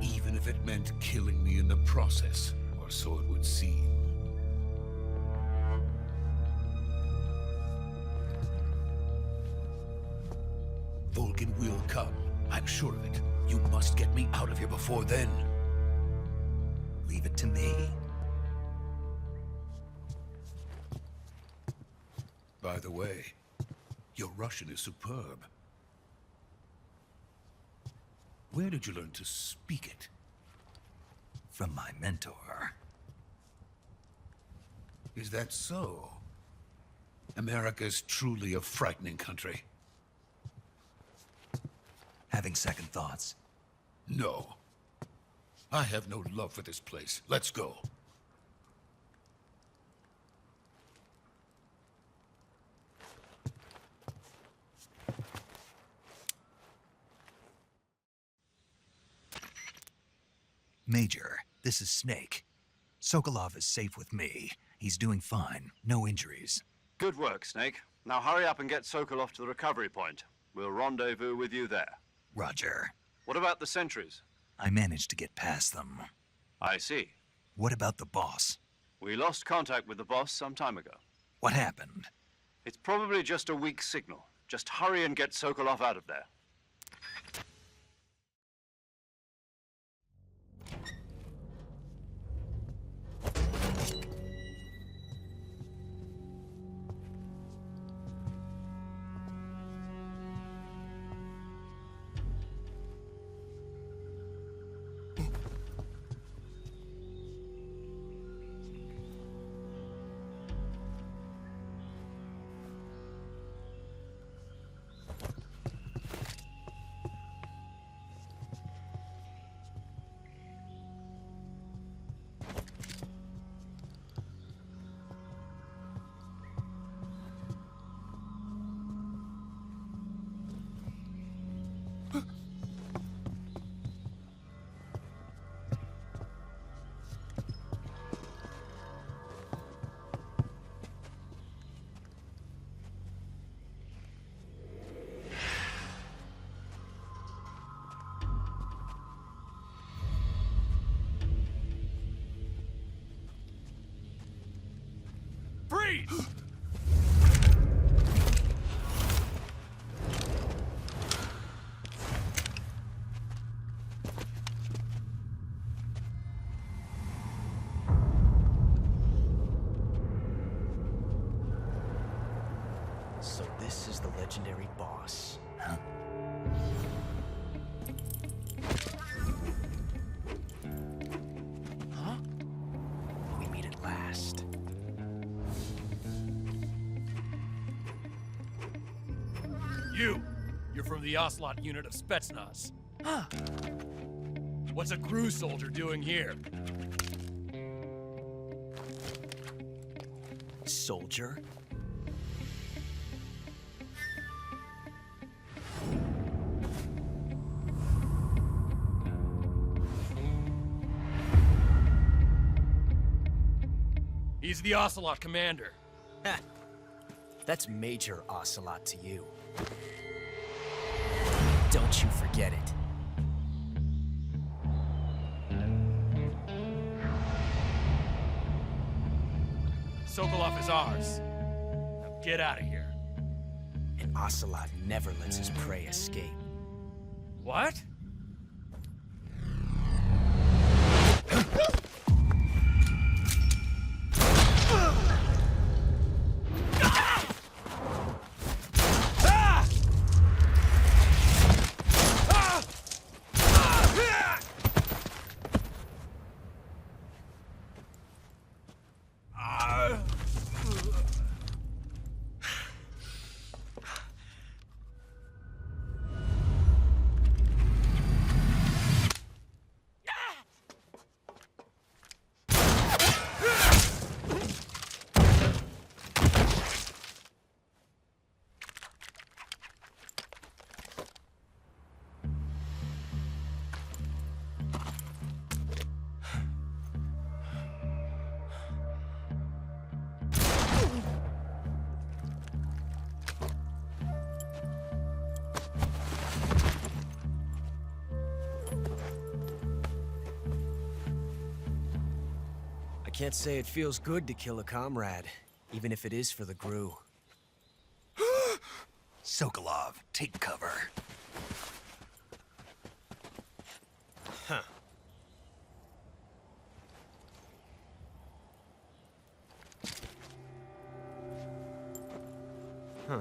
Even if it meant killing me in the process, or so it would seem. Volgin will come. I'm sure of it. You must get me out of here before then. Leave it to me. By the way, your Russian is superb. Where did you learn to speak it? From my mentor. Is that so? America's truly a frightening country. Having second thoughts. No. I have no love for this place. Let's go. Major, this is Snake. Sokolov is safe with me. He's doing fine. No injuries. Good work, Snake. Now hurry up and get Sokolov to the recovery point. We'll rendezvous with you there. Roger. What about the sentries? I managed to get past them. I see. What about the boss? We lost contact with the boss some time ago. What happened? It's probably just a weak signal. Just hurry and get Sokolov out of there. Freeze! So this is the legendary boss. Huh? Huh? We meet at last. You're from the Ocelot unit of Spetsnaz. Huh. What's a crew soldier doing here? Soldier? He's the Ocelot commander. Ha! That's Major Ocelot to you. Don't you forget it. Sokolov is ours. Now get out of here. And Ocelot never lets his prey escape. What? I can't say it feels good to kill a comrade, even if it is for the GRU. Sokolov, take cover. Huh. Huh.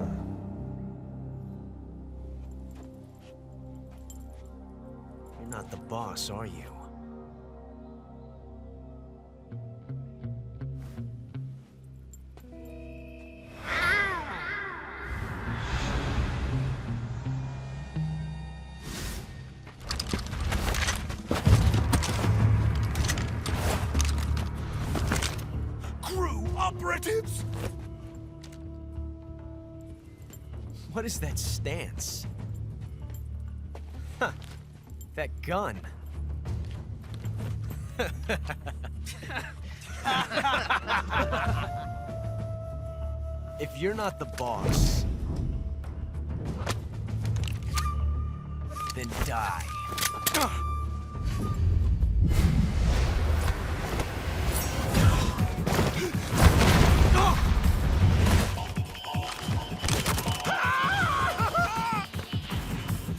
You're not the boss, are you? Operatives? What is that stance? Huh. That gun. If you're not the boss, then die.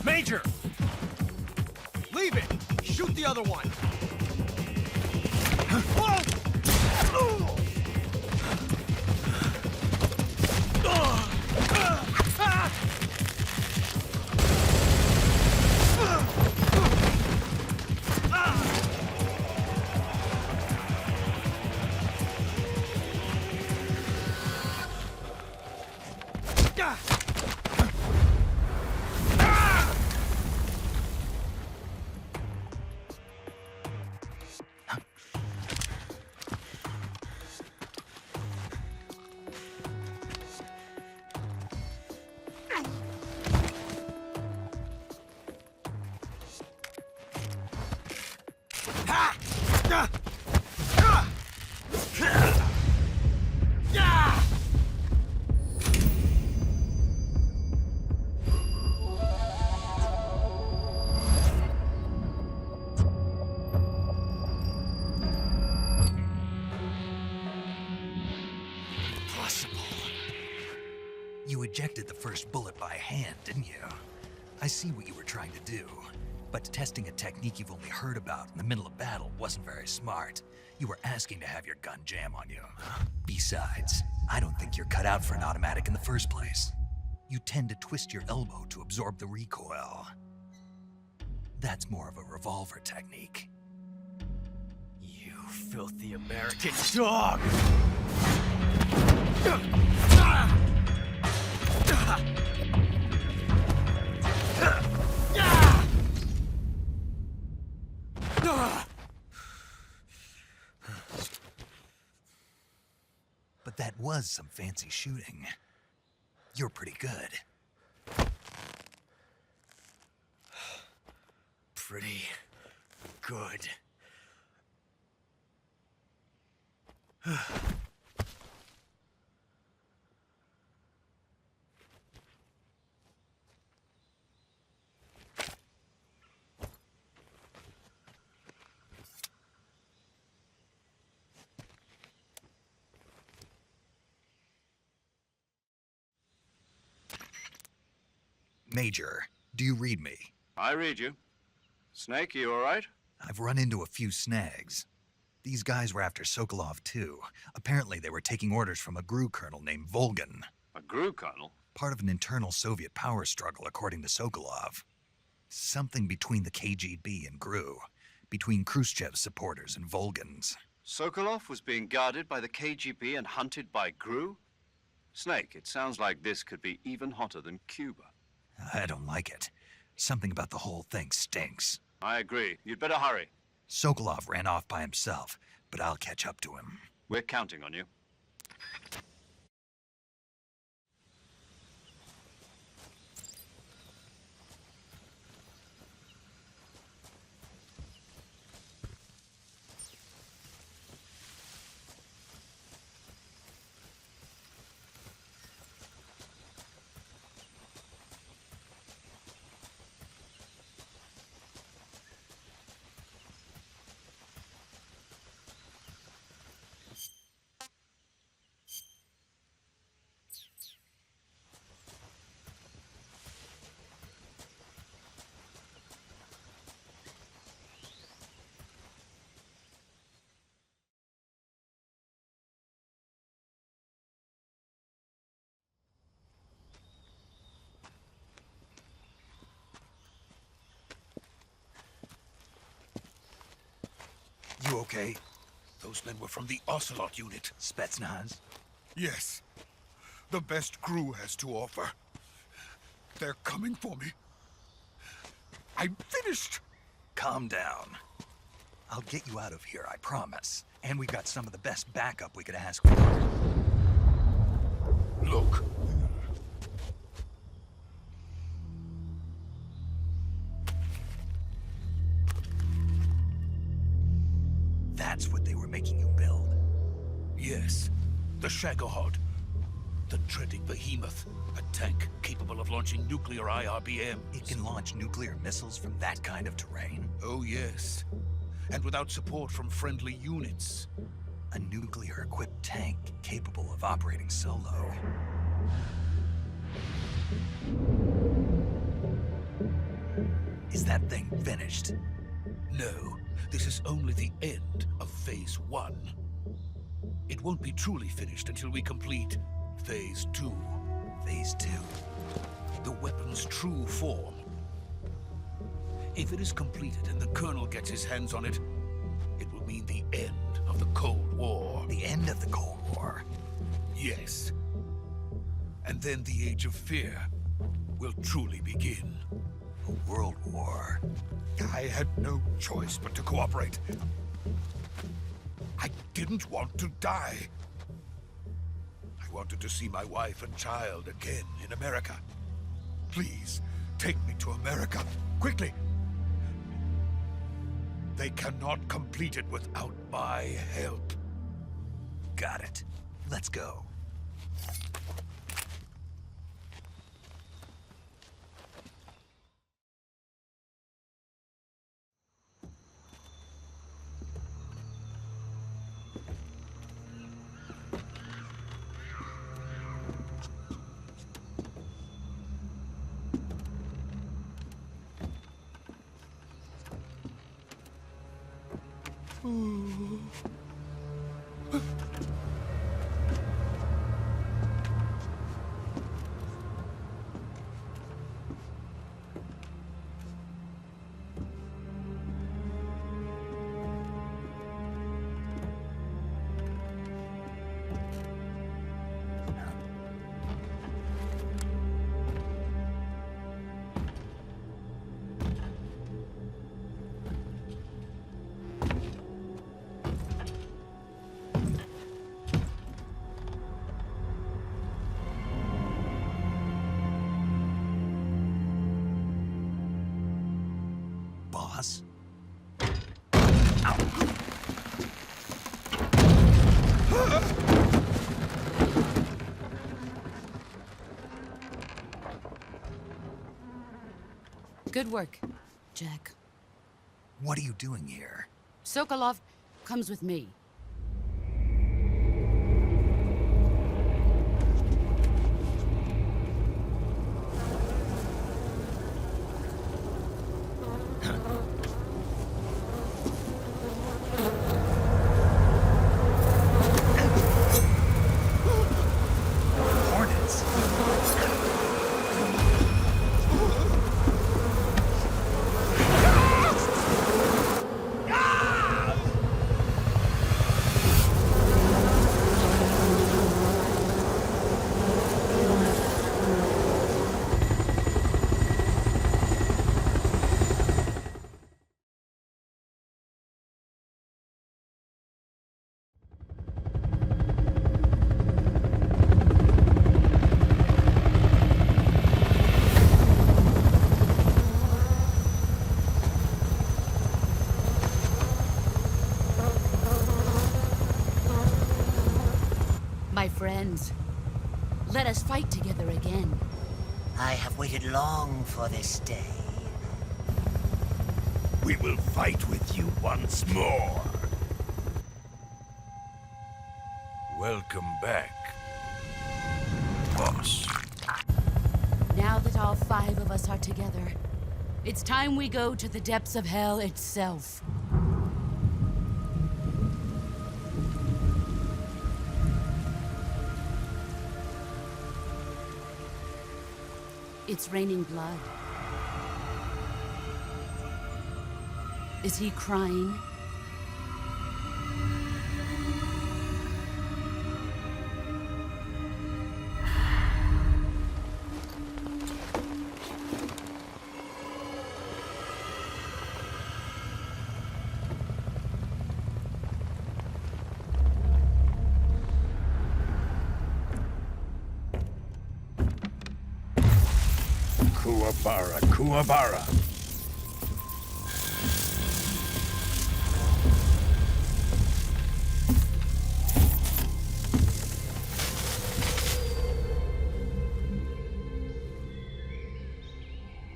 Major! Leave it! Shoot the other one! ejected the first bullet by hand, didn't you? I see what you were trying to do, but testing a technique you've only heard about in the middle of battle wasn't very smart. You were asking to have your gun jam on you. Besides, I don't think you're cut out for an automatic in the first place. You tend to twist your elbow to absorb the recoil. That's more of a revolver technique. You filthy American dog! But that was some fancy shooting. You're pretty good. Pretty good. Major, do you read me? I read you. Snake, you all right? I've run into a few snags. These guys were after Sokolov too. Apparently they were taking orders from a GRU colonel named Volgan. A GRU colonel? Part of an internal Soviet power struggle, according to Sokolov. Something between the KGB and GRU. Between Khrushchev's supporters and Volgan's. Sokolov was being guarded by the KGB and hunted by GRU? Snake, it sounds like this could be even hotter than Cuba. I don't like it. Something about the whole thing stinks. I agree. You'd better hurry. Sokolov ran off by himself, but I'll catch up to him. We're counting on you. You okay? Those men were from the Ocelot unit. Spetsnaz? Yes. The best GRU has to offer. They're coming for me. I'm finished! Calm down. I'll get you out of here, I promise. And we've got some of the best backup we could ask for. Look. That's what they were making you build. Yes. The Shagohod. The dreaded behemoth. A tank capable of launching nuclear IRBMs. It can launch nuclear missiles from that kind of terrain? Oh, yes. And without support from friendly units. A nuclear-equipped tank capable of operating solo. Is that thing finished? No, this is only the end of Phase 1. It won't be truly finished until we complete Phase 2. Phase 2? The weapon's true form. If it is completed and the Colonel gets his hands on it, it will mean the end of the Cold War. The end of the Cold War? Yes. And then the Age of Fear will truly begin. A world war? I had no choice but to cooperate. I didn't want to die. I wanted to see my wife and child again in America. Please, take me to America, quickly. They cannot complete it without my help. Got it. Let's go. Boss? Good work, Jack. What are you doing here? Sokolov comes with me. Hornets? My friends, let us fight together again. I have waited long for this day. We will fight with you once more. Welcome back, boss. Now that all 5 of us are together, it's time we go to the depths of hell itself. It's raining blood. Is he crying? Kuwabara, Kuwabara.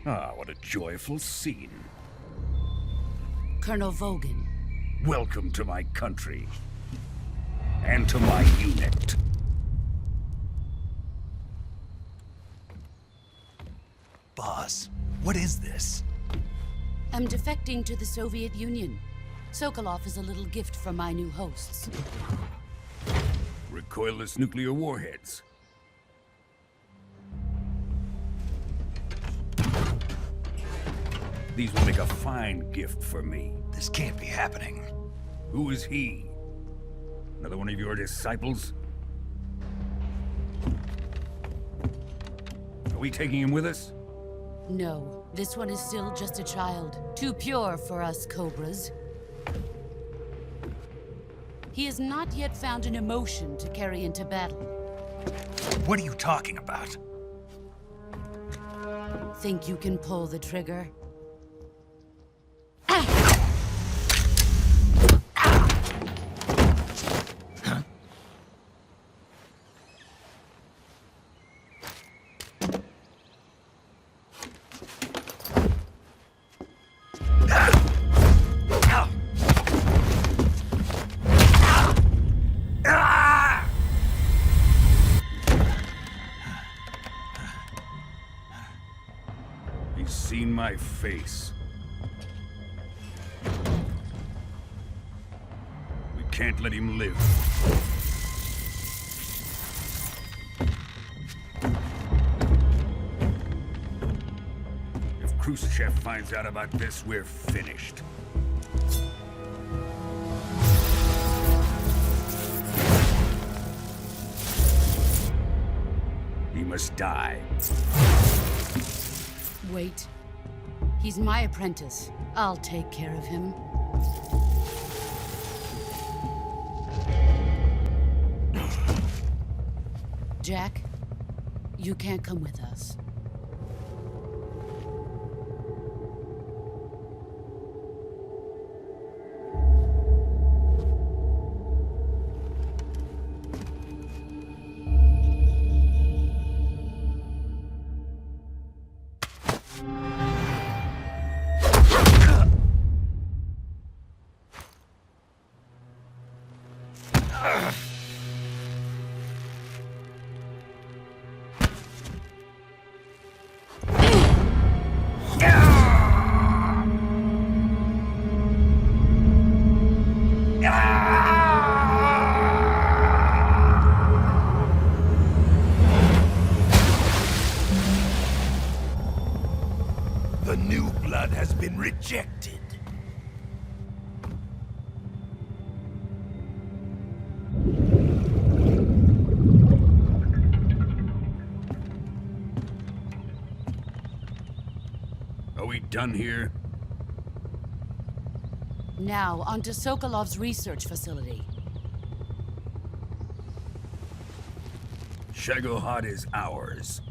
Ah, what a joyful scene. Colonel Vogan. Welcome to my country. And to my unit. Boss, what is this? I'm defecting to the Soviet Union. Sokolov is a little gift from my new hosts. Recoilless nuclear warheads. These will make a fine gift for me. This can't be happening. Who is he? Another one of your disciples? Are we taking him with us? No, this one is still just a child. Too pure for us Cobras. He has not yet found an emotion to carry into battle. What are you talking about? Think you can pull the trigger? He's seen my face. can't let him live. If Khrushchev finds out about this, we're finished. He must die. Wait. He's my apprentice. I'll take care of him. Jack, you can't come with us. The new blood has been rejected. Are we done here? Now, onto Sokolov's research facility. Shagohod is ours.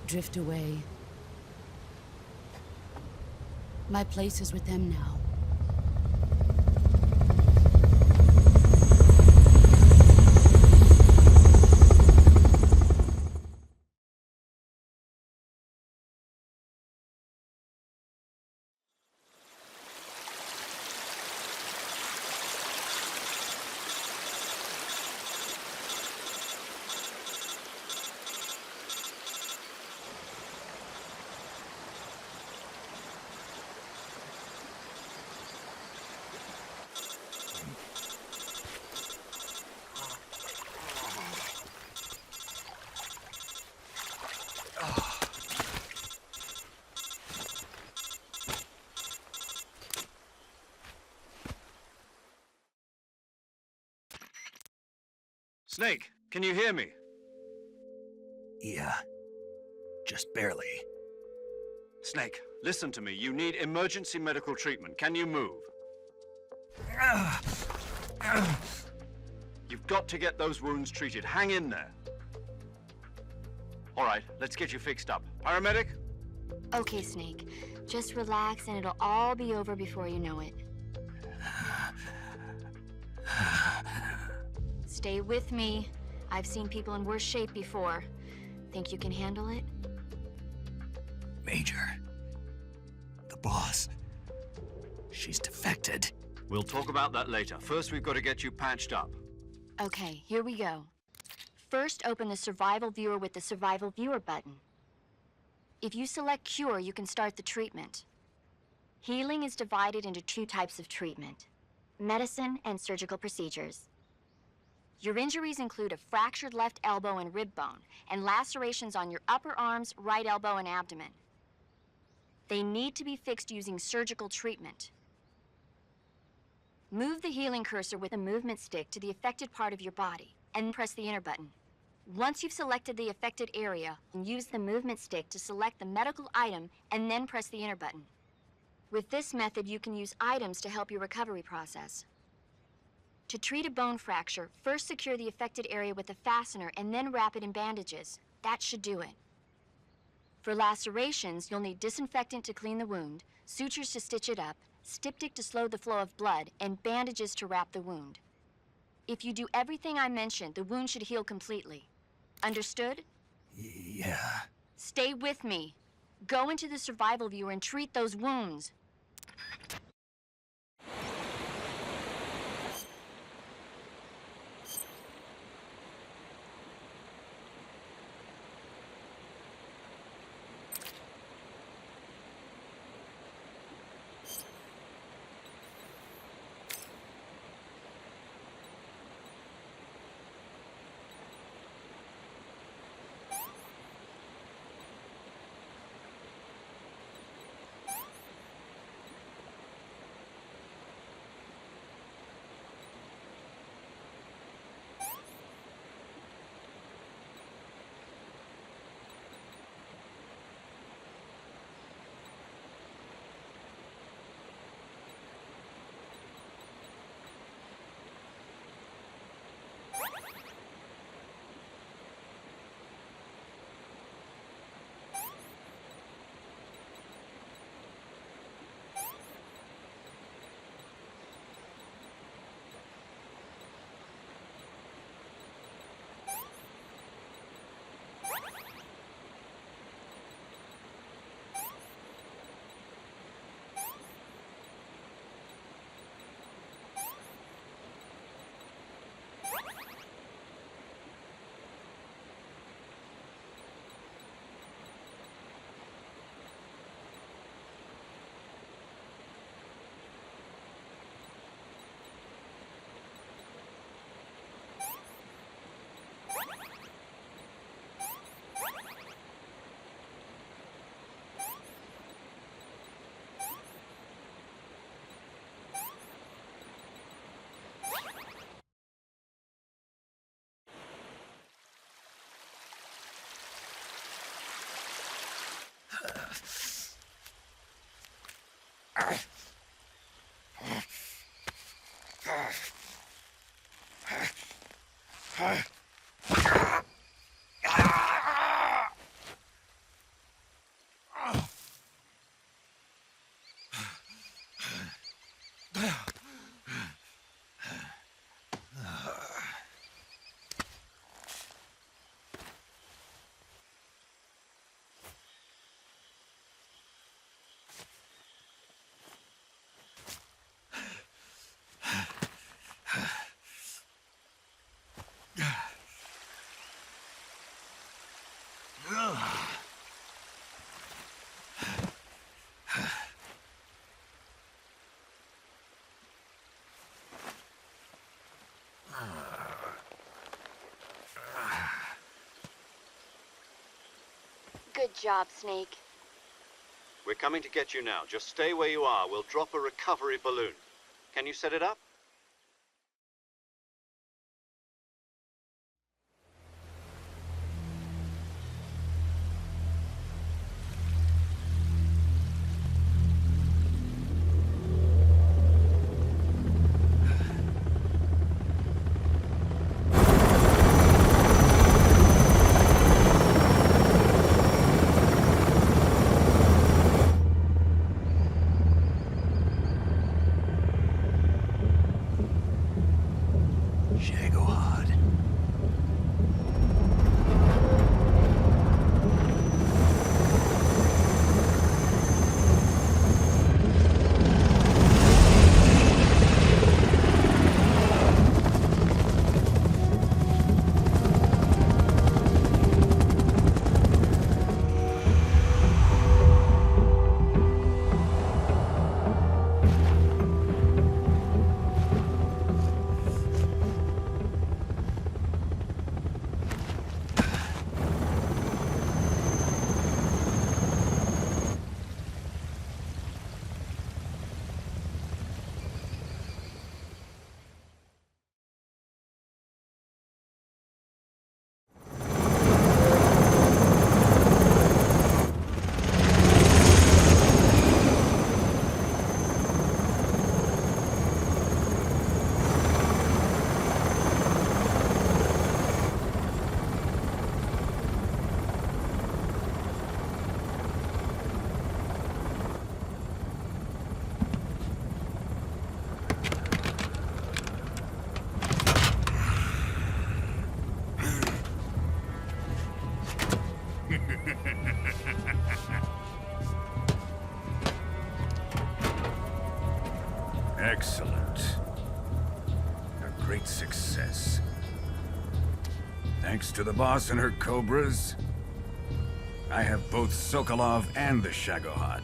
Drift away. My place is with them now. Snake, can you hear me? Yeah. Just barely. Snake, listen to me. You need emergency medical treatment. Can you move? You've got to get those wounds treated. Hang in there. All right, let's get you fixed up. Paramedic? Okay, Snake. Just relax and it'll all be over before you know it. Stay with me. I've seen people in worse shape before. Think you can handle it? Major. The boss. She's defected. We'll talk about that later. First, we've got to get you patched up. Okay, here we go. First, open the Survival Viewer with the Survival Viewer button. If you select Cure, you can start the treatment. Healing is divided into two types of treatment: medicine and surgical procedures. Your injuries include a fractured left elbow and rib bone, and lacerations on your upper arms, right elbow, and abdomen. They need to be fixed using surgical treatment. Move the healing cursor with a movement stick to the affected part of your body, and press the enter button. Once you've selected the affected area, use the movement stick to select the medical item, and then press the enter button. With this method, you can use items to help your recovery process. To treat a bone fracture, first secure the affected area with a fastener and then wrap it in bandages. That should do it. For lacerations, you'll need disinfectant to clean the wound, sutures to stitch it up, styptic to slow the flow of blood, and bandages to wrap the wound. If you do everything I mentioned, the wound should heal completely. Understood? Yeah. Stay with me. Go into the Survival Viewer and treat those wounds. Good job, Snake. We're coming to get you now. Just stay where you are. We'll drop a recovery balloon. Can you set it up? Excellent. A great success. Thanks to the boss and her cobras, I have both Sokolov and the Shagohod.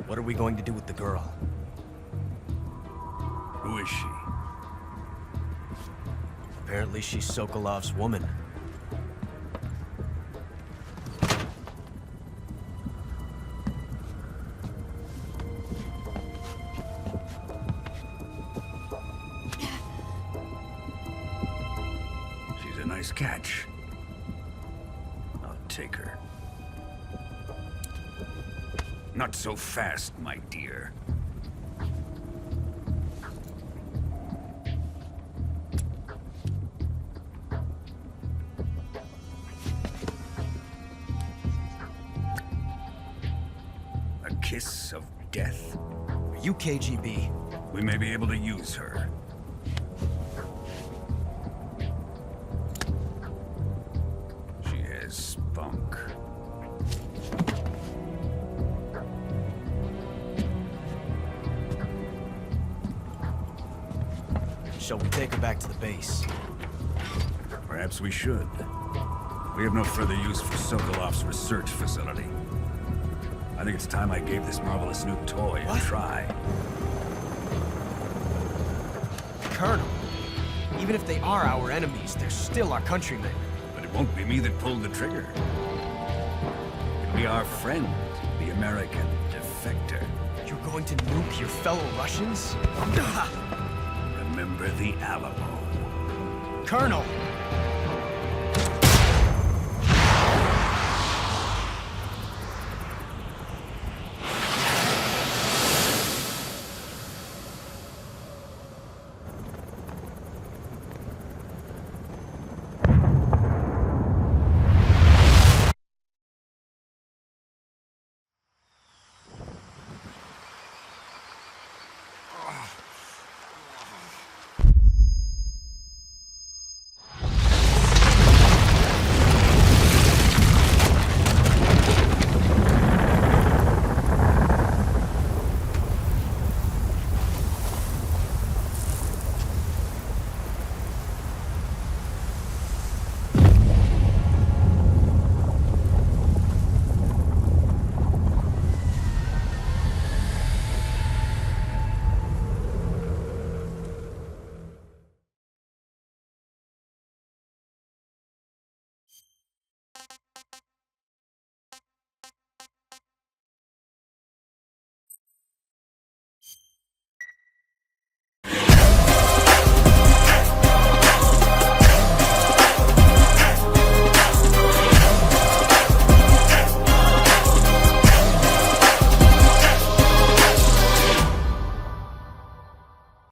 What are we going to do with the girl? Who is she? Apparently she's Sokolov's woman. She's a nice catch. I'll take her. Not so fast, my dear. A kiss of death. Are you KGB? We may be able to use her. She has spunk. Shall we take her back to the base? Perhaps we should. We have no further use for Sokolov's research facility. I think it's time I gave this marvelous new toy a try. Colonel, even if they are our enemies, they're still our countrymen. But it won't be me that pulled the trigger. It'll be our friend, the American defector. You're going to nuke your fellow Russians? Remember the Alamo. Colonel,